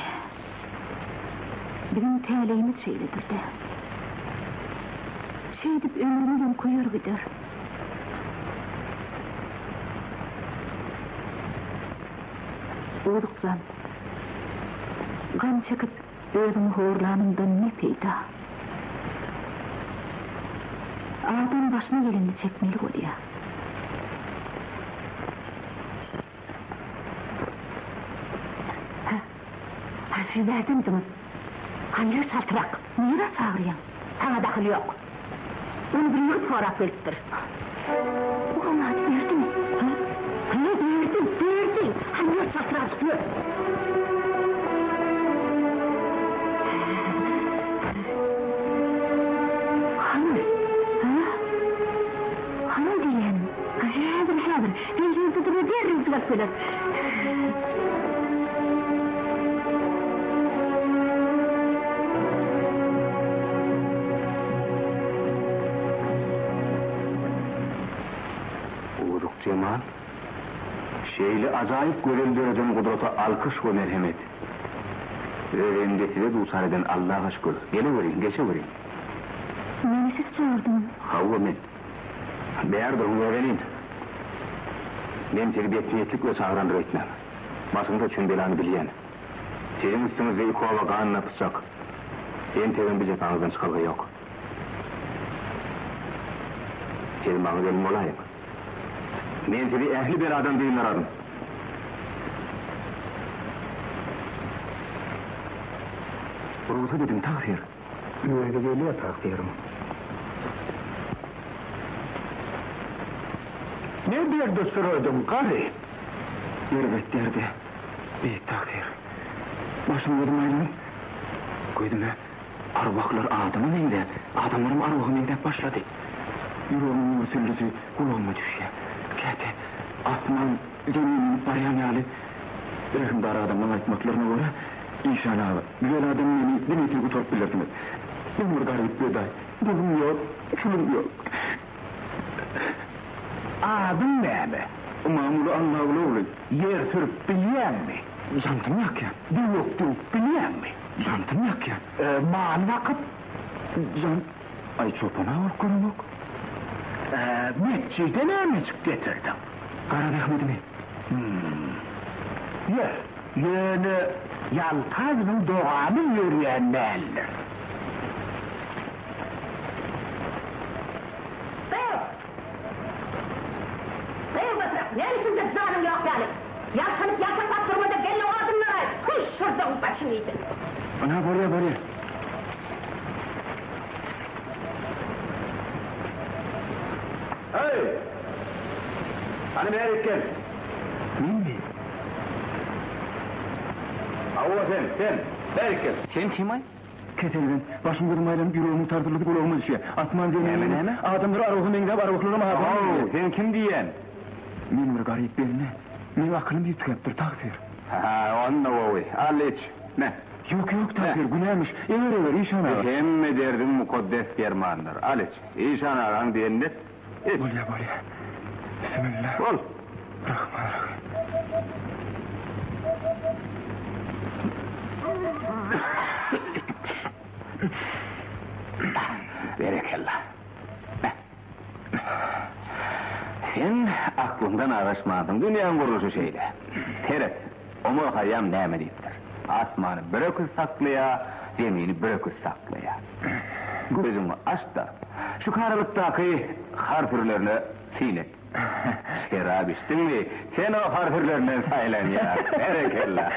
Benim teleğimi çeyledir de. Şey edip ömrümden koyur gider. Oldukcan, kan çekip özüm horlanımdan ne peyda? Adam başına geleni çekmeli ol ya. Siz verdiniz mi? Kanıyor çaltırak. Niye çağırıyorsun? Sana dahil yok. Onu bir yurt fotoğraf veriptir. Bu kanat verdi mi? Ha? Ha, verdi. Kanıyor çaltırak çıkıyor. Hanım. Ha? Hanım diyelim. Haber. Pencereyi tutuyor diğer rüzgar söyler. Cemal, şeyli acayip görüldüğün kudrota alkış ve merhamet. Öğrendesi de dusar eden Allah'a şükür. Geliverin, geçiverin. Meni siz çağırdınız. Havva men. Beğerdim öğrenin. Men terbiyetlilik ve sağrandır etmem. Başında çün belanı bilyen. Senin üstünüzde iki ova kanına pısacak. En tevin bize kanıdan çıkarga yok. Senin bana benim olayım. Men seni ehli bir adam değilim aradım. Ruhsa dedim takdir. Öyle geliyor takdirim. Ne derdi sıraydım karı? Elbet derdi. Büyük takdir. Başım yedim ayrılım. Koydum ya. Arvaklar adamın ende. Adamlarım arvakın ende başladı. Yüreğimin örtüllüsü kulağıma düşüyor. Kete, asman, geminin arayan hali. Ehimdar adamdan aytmaklarına göre, inşallah, güzel adam beni demetini kutup bilirsiniz. Ömür garip bir day. Bulum yok, şulum yok. Adın ne mi? Mamulu Allah'lı olur. Yer sürüp biliyen mi? Jantım yak ya. Duvuk duvuk biliyen mi? Jantım yak ya. Mal vakıp Jant... Ay çopana orkunum yok. Metçide ne müzik getirdin? Kara Ahmet'imi. Yani Yaltaz'ın doğanı yürüyen neler? Sayın Batrak, ne için de canım yok yani? Yaltanıp yaltak durmada belli o adımlara. Kuş şuradan başınıydı. Ana buraya. Hey! Hani meğer gel. Min mi? Avva sen. Meğer gel. Sen kim ay? Ketelben, başım gözüm aylanıp yüreğimi tardırladı kulağıma düşüyor. Atman diye hemen. Adamları arvakım engel, arvaklarım adam. Sen kim diyen? Men bir garip belini. Men akılım bir tüyaptır takdir. Ha, onunla oy. Al iç. Ne? Yok takdir, günahmış. Ever inşallah. Hemme derdim mukaddes germanlar. Al iç. İşan aran diyenler. İç. Bolya. Bismillah. Ol. Rahmanirrahim. Berekallah. Sen aklından araşmadın dünyanın kuruluşu şeyle. Seyret, omur hayyam nemediptir. Asmanı bırakır saklaya, zemini bırakır saklaya. Gözümü aç da, şu karalıktaki har türlerine seyret. Şerab içtin mi, sen o har türlerinden sayılan ya. Berekallah.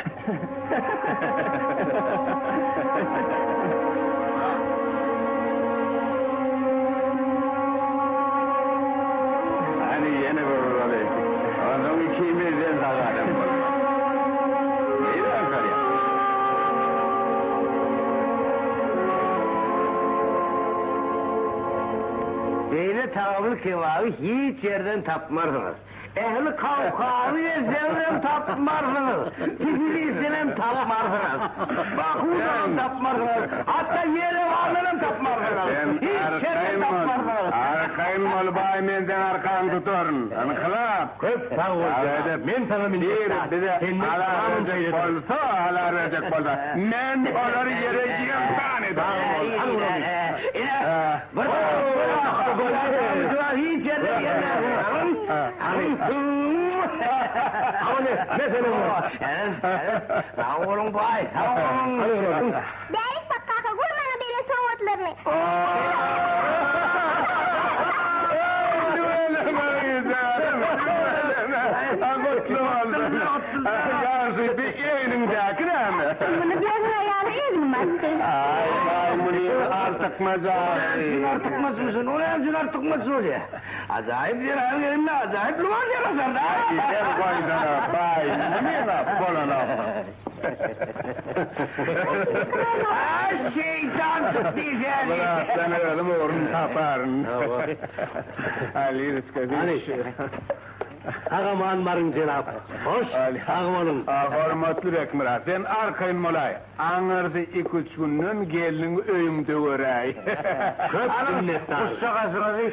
Hani yeni vurur olayım. Onun ikimizden sağlarım. Neydi Ankara ya? Böyle tavır kebabı hiç yerden tapmazsınız. Ehli kavkalı yerden tapmazsınız. Tifilisinden tapmazsınız. Bakırdan tapmazsınız. Hatta Yerevan'dan tapmazsınız. Hiç yerden tapmazsınız. Arkayın mol baymenden arkan tuturun. Anıkılap. Köp sağ ol ya. Men sana minnettar. Bir de ala verecek olsa, ala verecek olsa. Men onları yereceğim tane. Hiç yerden yerden. Ne senin bu? Sağ olun bay, sağ olun. Derik bak kaka, vurmana böyle soğutlarını. Mutlu oldum. Yarısı bir eğilimdeki de mi? Bunu biraz ayağını ezilmezsin. Ay bunu artık mazar. Cünar tıkmaz mısın? O ne cünar tıkmaz oluyor? Acayip cünar elimde acayip luman yarasar da. Gider koydana bay. Ne var bolana? Ay şeytan çıktı seni. Bırak sen öyle mi orun taparın? Ali rızkı. Ağaman varın cenab. Hoş, ağamanın. Hormatly Bekmirat, ben arkayın molay. Aňyrdy 2-3 günden gelin öýüňde göräý. Köp minnettar. Kuşşakasınızı.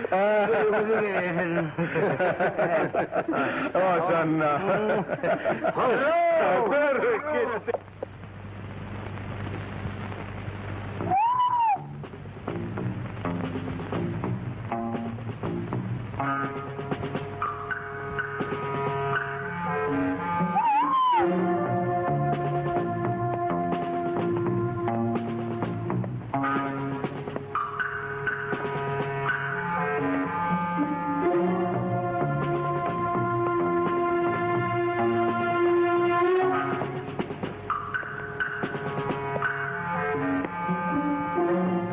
O sanna.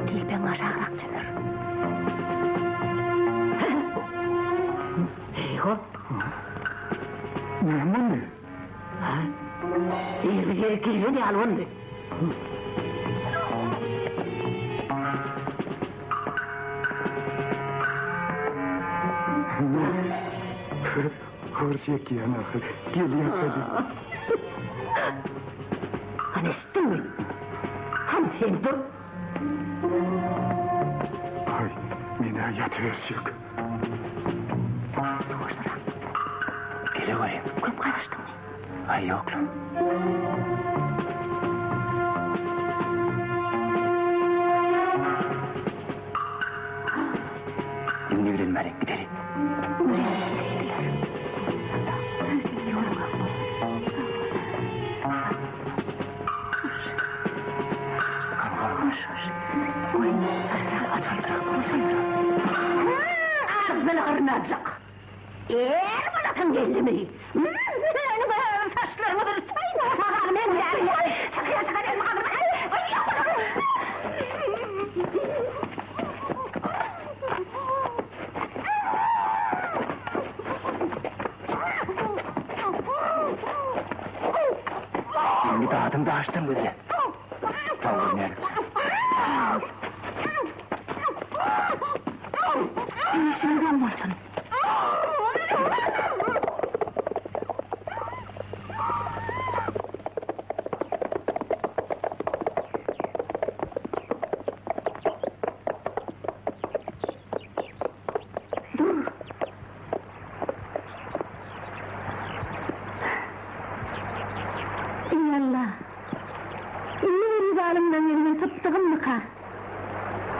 Dilben aşağırak dönür. Eyho. Memnun mu? Gire de alvandı. Hırsıyak yana, geliyor hadi. Hani işittin mi? Hani sen dur. Ay, mine yatıyorsun. Boşlara. Gele koyayım. Köp karıştın mı? Ay yok lan. Şimdi gidelim gidelim. Ağzını kırnacak. Bana kan geldi mi? Saçlarımı bir tutayım. Ben ya. Çakıya elimi kalırım. Şimdi dağıdım da açtım böyle. Tavır nerede? İşinizden varsın. Dur. Ey Allah. İnni zalimden yerine tıptığım mı ka?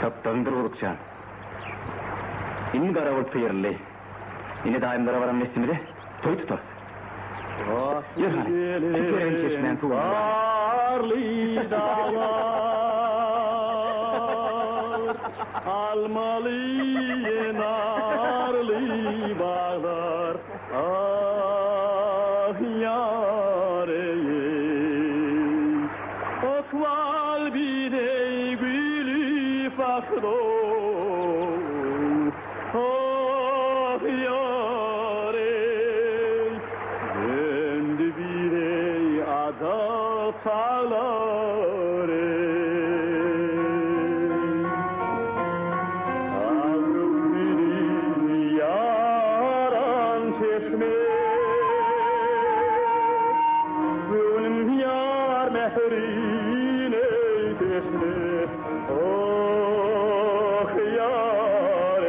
Taptandır urukcan. İnni karavul sıyırlı. İnni daimlara varan nesimi toy tutar. Yürü hadi. Tükereğin çeşmeyen tuğun. Karlı dağlar, almalı narlı bağlar, ah yareyim. Okval bidey gülü fakro, ah yareyim. Döndü birey azap sağlar Ağrım biri yaran çeşme Gönlüm yar mehrine teşme Oh yar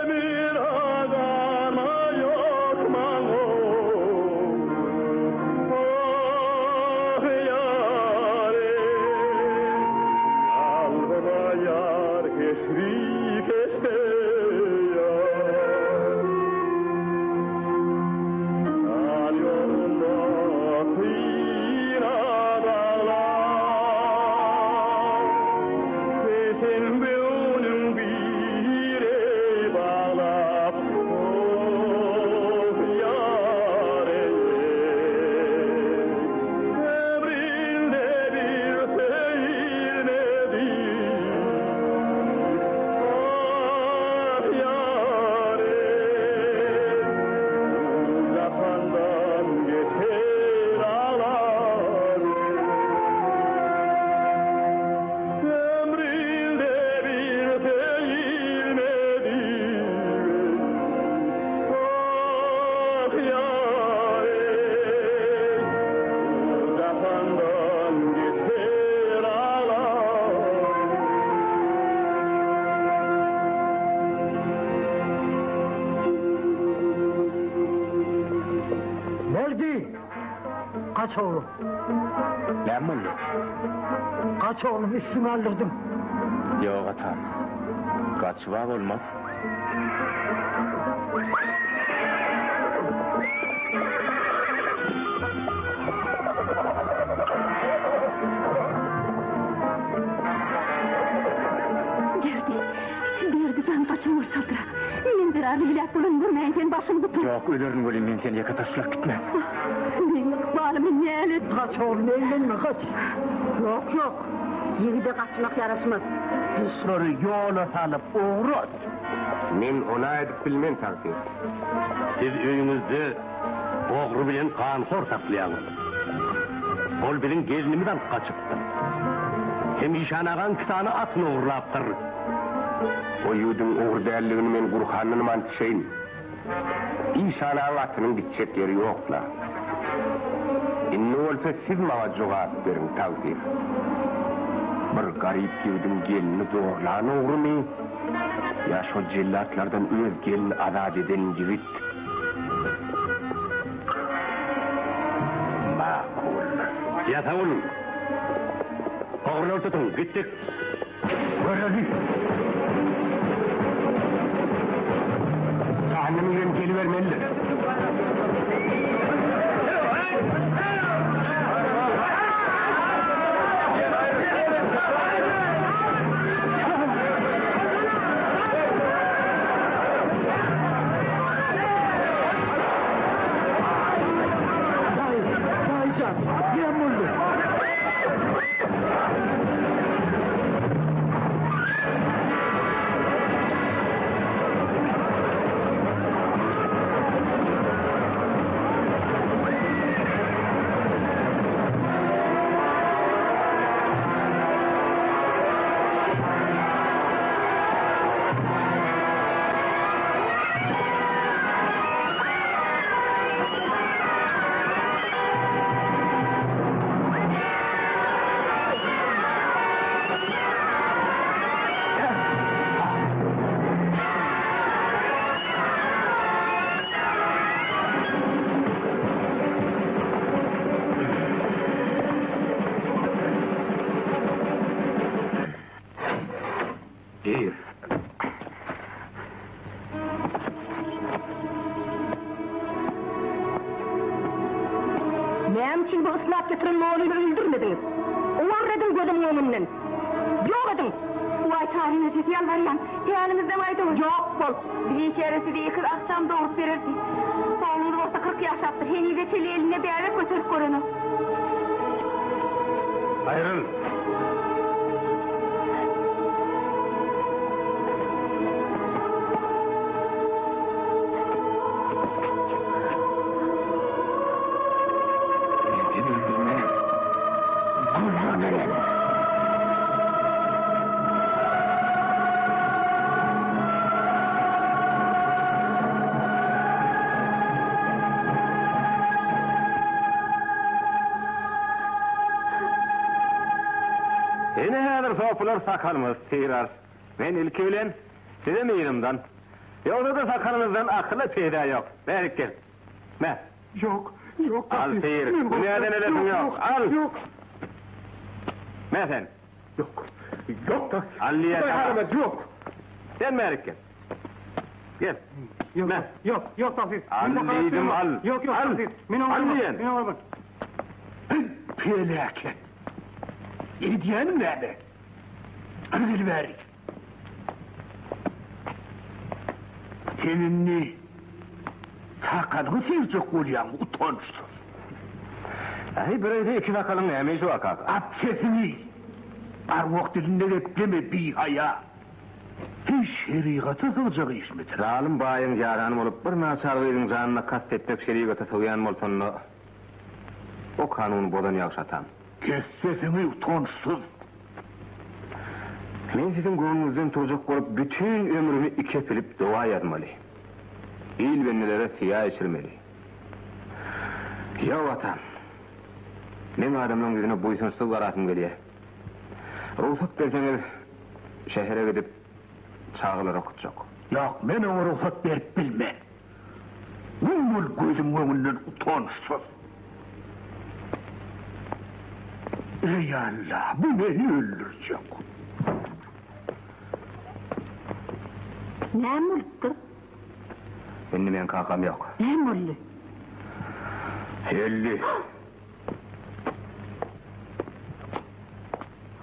Emir adama yok mano Oh yare Al baba yar keşrik este Al yolunda kıyra dağlar Sesin benim bire bağlap Oh yare Emrinde bir seyir nedir Ah yare Zafandan geçer ağlar Emrinde bir Kaç oğlum? Ne oldu? Kaç oğlum üstüme aldırdım. Yok atam. Kaçmak olmaz. Derdi can kaçın vur çatıra. Men bir arı bilek bulundurmayın, ben başım tutun. Yok, ölürün olayım, men seni yaka taşlap gitme. Men ıkbalımı nelet. Kaç oğlum eğlenme kaç. Yok. Yigide kaçmak yarışmaz. Sonra yol atıp uğru. Men ona edip bilmen takdir. Siz öyünüzde oğru bilen kansor saklayanız. Ol bilin gelinimiz alıp kaçıptı. Hem işanagan kitana atını uğurlaptır. O yudun uğur değerliğini men Gurhan'ın antişeyin. İşanagan atının bitecek yeri yokla. İnne olsa siz bana cevap verin takdir. Bir garip yudun gelini doğrulan uğru mu? Ya şu cellatlardan öz gelini azat eden gibi. Makul. Yata olun. Oğurlar tutun, gittik. Böyle Annemin gelivermelidir. İyi. Nem için bu ıslah getirin oğlunu öldürmediniz? Uvarredin gözümün önünden. Yok edin. Vay çarenize yalvarıyan. Hayalimizde vardı mı? Yok bol. Bir içerisi de yıkır akşam doğurup verirdi. Oğlunuz orta 40 yaş yaptır. Heni de çeli eline bir yere götürüp korunu. Ayrıl. Seni öldürme. Gurhan'ın. Yine nedir sopular sakalımız tirar. Ben ilk ölen size miyirimden. Yoksa da sakalınızdan akıllı peyda yok. Ver gel. Ver. Yok. Al seyir. Dünyadan ölesin yok. Al. Yok. Ver sen. Yok da. Alliye tamam. Yok. Sen ver gel. Gel. Ver. Yok Tafir. Alliydim al. Yok Al. Tafir. Alliyen. Felaket. Hediyenim nerede? Anadolu ver. Seninle sakalını sevecek oluyan utançtır. Ay böyle iki sakalın neymiş o akak. Absesini arvok dilinde repleme bir haya. Hiç şeriatı sığacak iş midir? Zalim bayın yaranım olup bir nasargıydın canına kastetmek şeriatı sığıyan olsanla o kanunu bodan yavşatan. Kes sesini utançsız. Men sizin gönlünüzden turacak olup bütün ömrümü iki filip dua yazmalı. İl bennilere siyah içirmeli. Ya vatan, men adamın yüzüne boysunsuz karatım geliyor. Ruhsat verseniz şehre gidip çağılar okutacak. Yok, men ona ruhsat verip bilmem. Ummul gözüm önünden utançsız. Ey Allah, bu beni öldürecek. Ne mırttı? Şimdi men kakam yok. Ne mırlı? 50.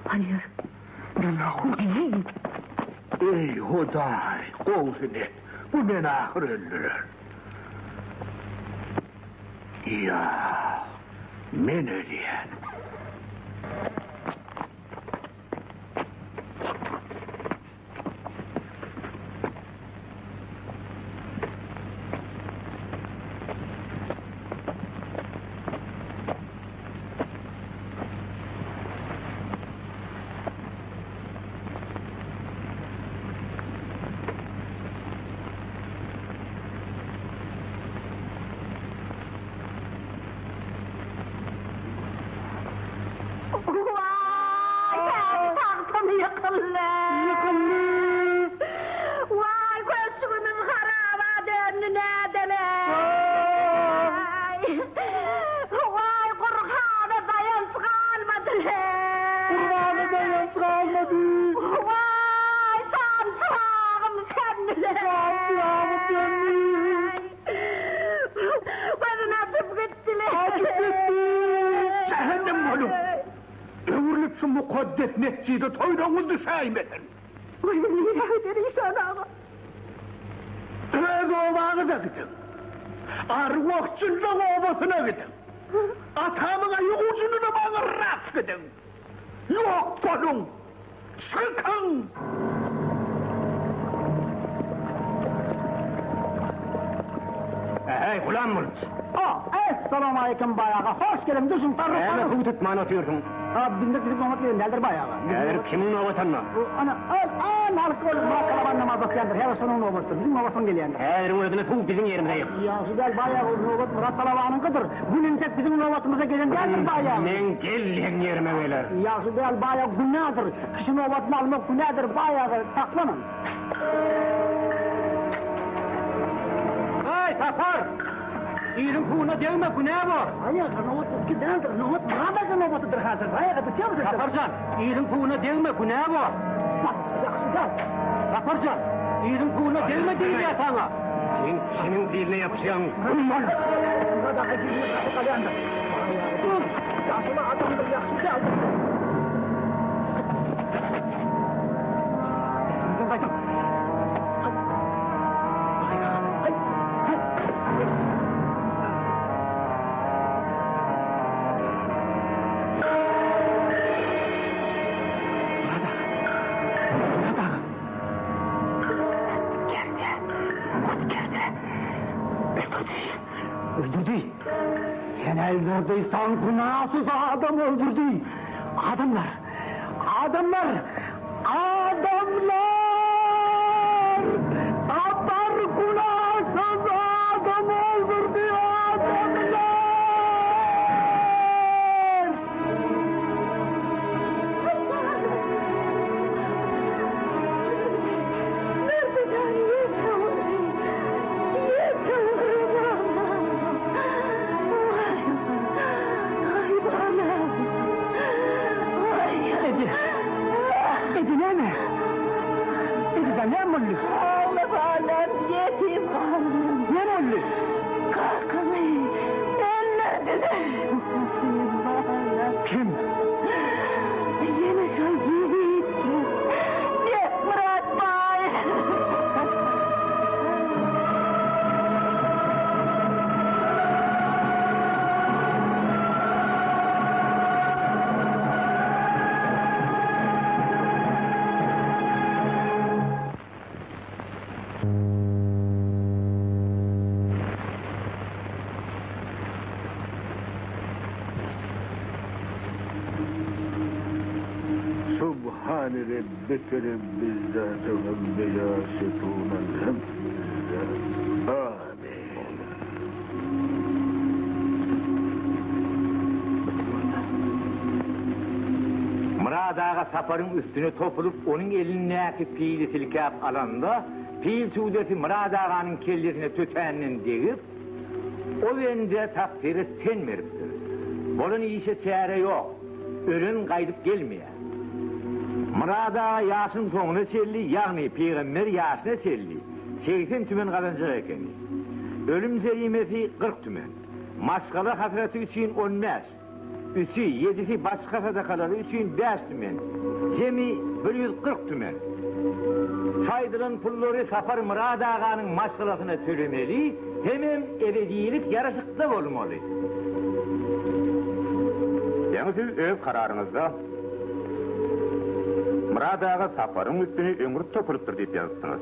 Hayır. Ey Huday, kovsun et. Bu beni ahır öldürür. Ya, men ölüyen. Vay, tahtım yıkıldı. Vay, gözümün haraba döndü nedeler. Vay, kurhane dayan çıkalmadılar. Kurbanı dayan çıkalmadı. Vay, şamçağım kendiler. Şamçağım kendiler. Beni açıp gittiler. Açıp gitti. Cehennem oğlum! Övrülüp şu mukaddes mescide toyranı düşeyim edin. Vay, nereye gider inşallah? Öz ovağı da gidin. Arvakçınla ovasına gidin. Atamına yuğucunu da bana rak gidin. Yok olun! Çıkın! Hey ulan mırç. Esselamu aleyküm bayağı. Hoş geldin. Düşün tarık. Hemen hukuk tutmanı atıyorsun. Bindik bizim nomat gidelim. Neldir bayağı? Nedir kimin novatan mı? Ana nalık oğlum. Kalaban namaz okuyandır. Her sonun novatı. Bizim novasın geliyendir. Herin ödünü tuğ bizim yerimize yık. Ya Südel bayağı novat Murat Talavan'ındır. Bunun tek bizim novatımıza gelen geldir bayağı. Men gel yerime beyler. Ya Südel bayağı günahdır. Şu novatını almak günahdır bayağı. Saklanın. Hey tapar! İyirin kuğuna değme bu ne bu? Hayır, novat eski değildir. Novat Murat'ın novatıdır hazır. Bayağı kaçacağım mısın? Taparcan, iyirin kuğuna değme bu ne bu? Bak, yakşı gel. Taparcan, iyirin kuğuna değme değil ya sana. Senin diline yapışan kumman. Burada da girme kapı kalyandı. Yaşlı adamdır, yakşı gel. Kaydım. Öldürdü. Sen öldürdüysen günahsız adam öldürdü. Adamlar, adamlar, adamlar! Sapar günahsız adam öldürdü adamlar! Ece ne mi? Ece sen ne mullu? Ağlam, yetim kaldım. Ne mullu? Kalkamayın, ellediler. Kim? Yine sen yiğit. Git Murat Bey. Subhane Rabbike Rabbil İzzati ve Yasifun elhamdülillah. Amin. Murat Ağa saparın üstüne topulup onun elindeki fiili silkap alanda fiil suudesi Murat Ağa'nın kellesine tüteninin deyip o bende takdiri sen veriptir. Bunun işe çare yok. ölen kaydıp gelmeye. Murada yaşın sonuna selli, yani peygamber yaşına selli. 80 tümen kazancı ekeni. Ölüm zerimesi 40 tümen. Maskalı hasreti için 15. 3'ü 7'si başka sadakaları için 5 tümen. Cemi 140 tümen. Çaydırın pulları Sapar Murad Ağa'nın maskalasına söylemeli, hemen ebediyelik yarışıklı olmalı. Yani siz öz kararınızda Murad Ağa Sapar'ın üstünü ömür topuruptur deyip yazırsınız.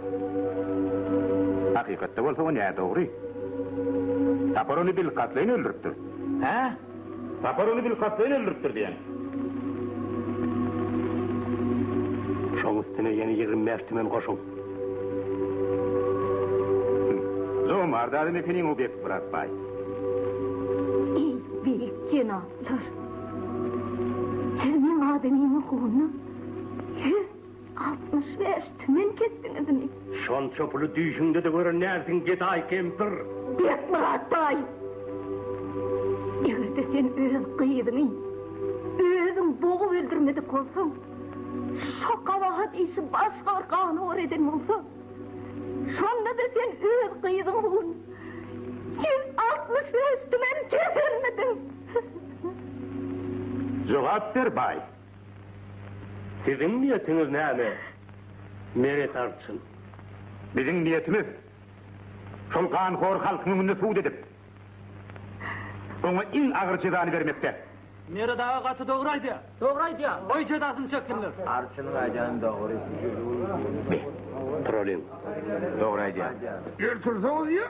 Hakikatte olsa o ne doğru? Sapar onu bil katlayın öldürüptür. He? Sapar onu bil katlayın öldürüptür diyen. Şoň üstüne yeni 25 tümen koşun. Zomar da mekenin o bek bırakmay. Ey büyük cenaplar! Sizin ademimin kuğunu 165 tümen kettiniz mi? Şon çopulu düýşüňde de görün nersin get ay kempir. Bek Murat Bay! Egerde sen öz kıyıdını, özün boğup öldürmedik olsan, şo kabahat işi başka bir kanı var eden olsa, şonda da sen öz kıyıdın olun, 165 tümen kesermedin. Cevap ver bay. Sizin niyetiniz näme? Meret artsın. Bizim niyetimiz şol kanhor halkının önüne suud edip ona in ağır cezanı vermekte. Meret ağa katı doğraydı. Doğraydı ya. Oy cezasını çeksinler. Arçının ayacağını doğru. Trolling. Doğraydı ya. Yırtırsanız ya.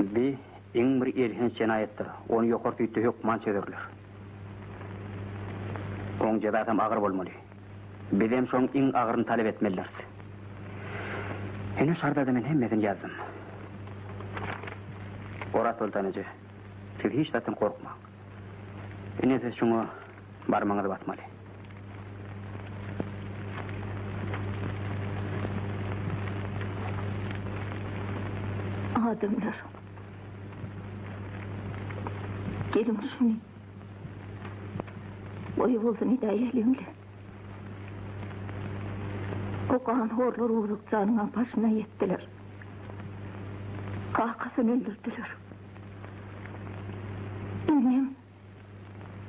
Bir iň bir erken cinayetdir. Onu yokartypdy hökman çedirler. Oň jazasam agyr bolmaly. Biz hem şoň iň agyryny talep etmeliler. Henüz şardada men hemmesini yazdım. Orat Sultanyjy, siz hiç zatdan korkma. Ine siz şunu barmaňyzy batmaly. Adamlar. Gelin şunu. Boyu olsun hidayeliyimle. O kan horlar uğruk canına başına yettiler. Kakasını öldürdüler. Annem,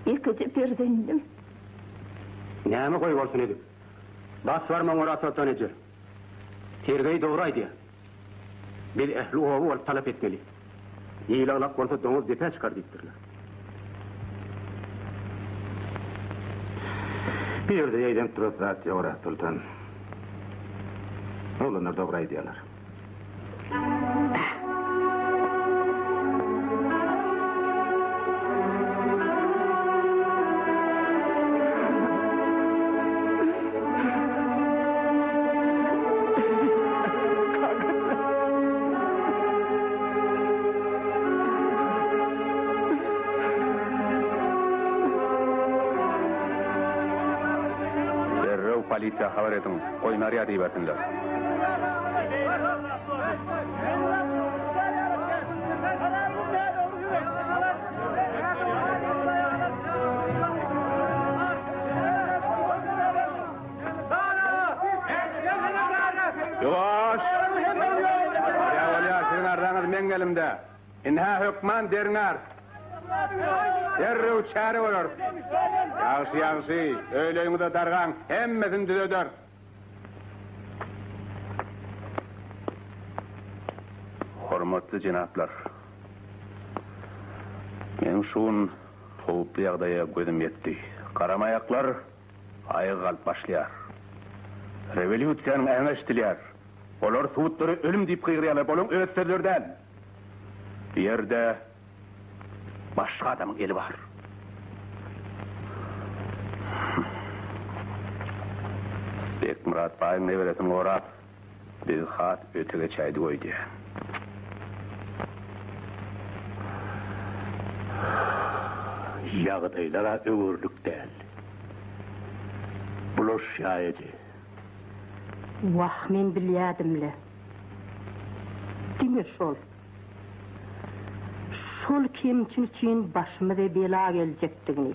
yıkıcı birdendim. Näme koyup bolsun edip? Bas barmaň Orat Sultanyjy. Tergey doğraydy. Bir ehli oğu olup talep etmeli. Yiğilanak bolsa doňuz depe çıkar deyipdirler. Bir yerde yaydan turat ya Orat Sultan. Olanlar doğraydı diyorlar. Polisiýa habar edin, goýun arýa diýberdiler. Yoş! Arýa, sizin ardaňyz men gelimde. Inha hökman deriňär. Derrew çäre bolar. Ýagşy, öýleňizde dargan hemmesini düzeder. Hormatly jenaplar. Men şuň howply ýagdaýa gözüm ýetdi. Karamaýaklar aýyg galyp başlaýar. Rewolýusiýanyň äňeşdirýär. Olar suwutdary ölüm diýip gyrýarlar, boluň öýtlerlerden. Bu ýerde başga adamyň eli bar. Bek Murat Baýyň neberesini Orat bir hat ötege çaýdy goýdy. Ýagdaýlara öwürlük däl. Buloş şaýaty. Vah men bilýädimle. Dime şol. Şol kimçin üçün başıma da bela gelecekdigini.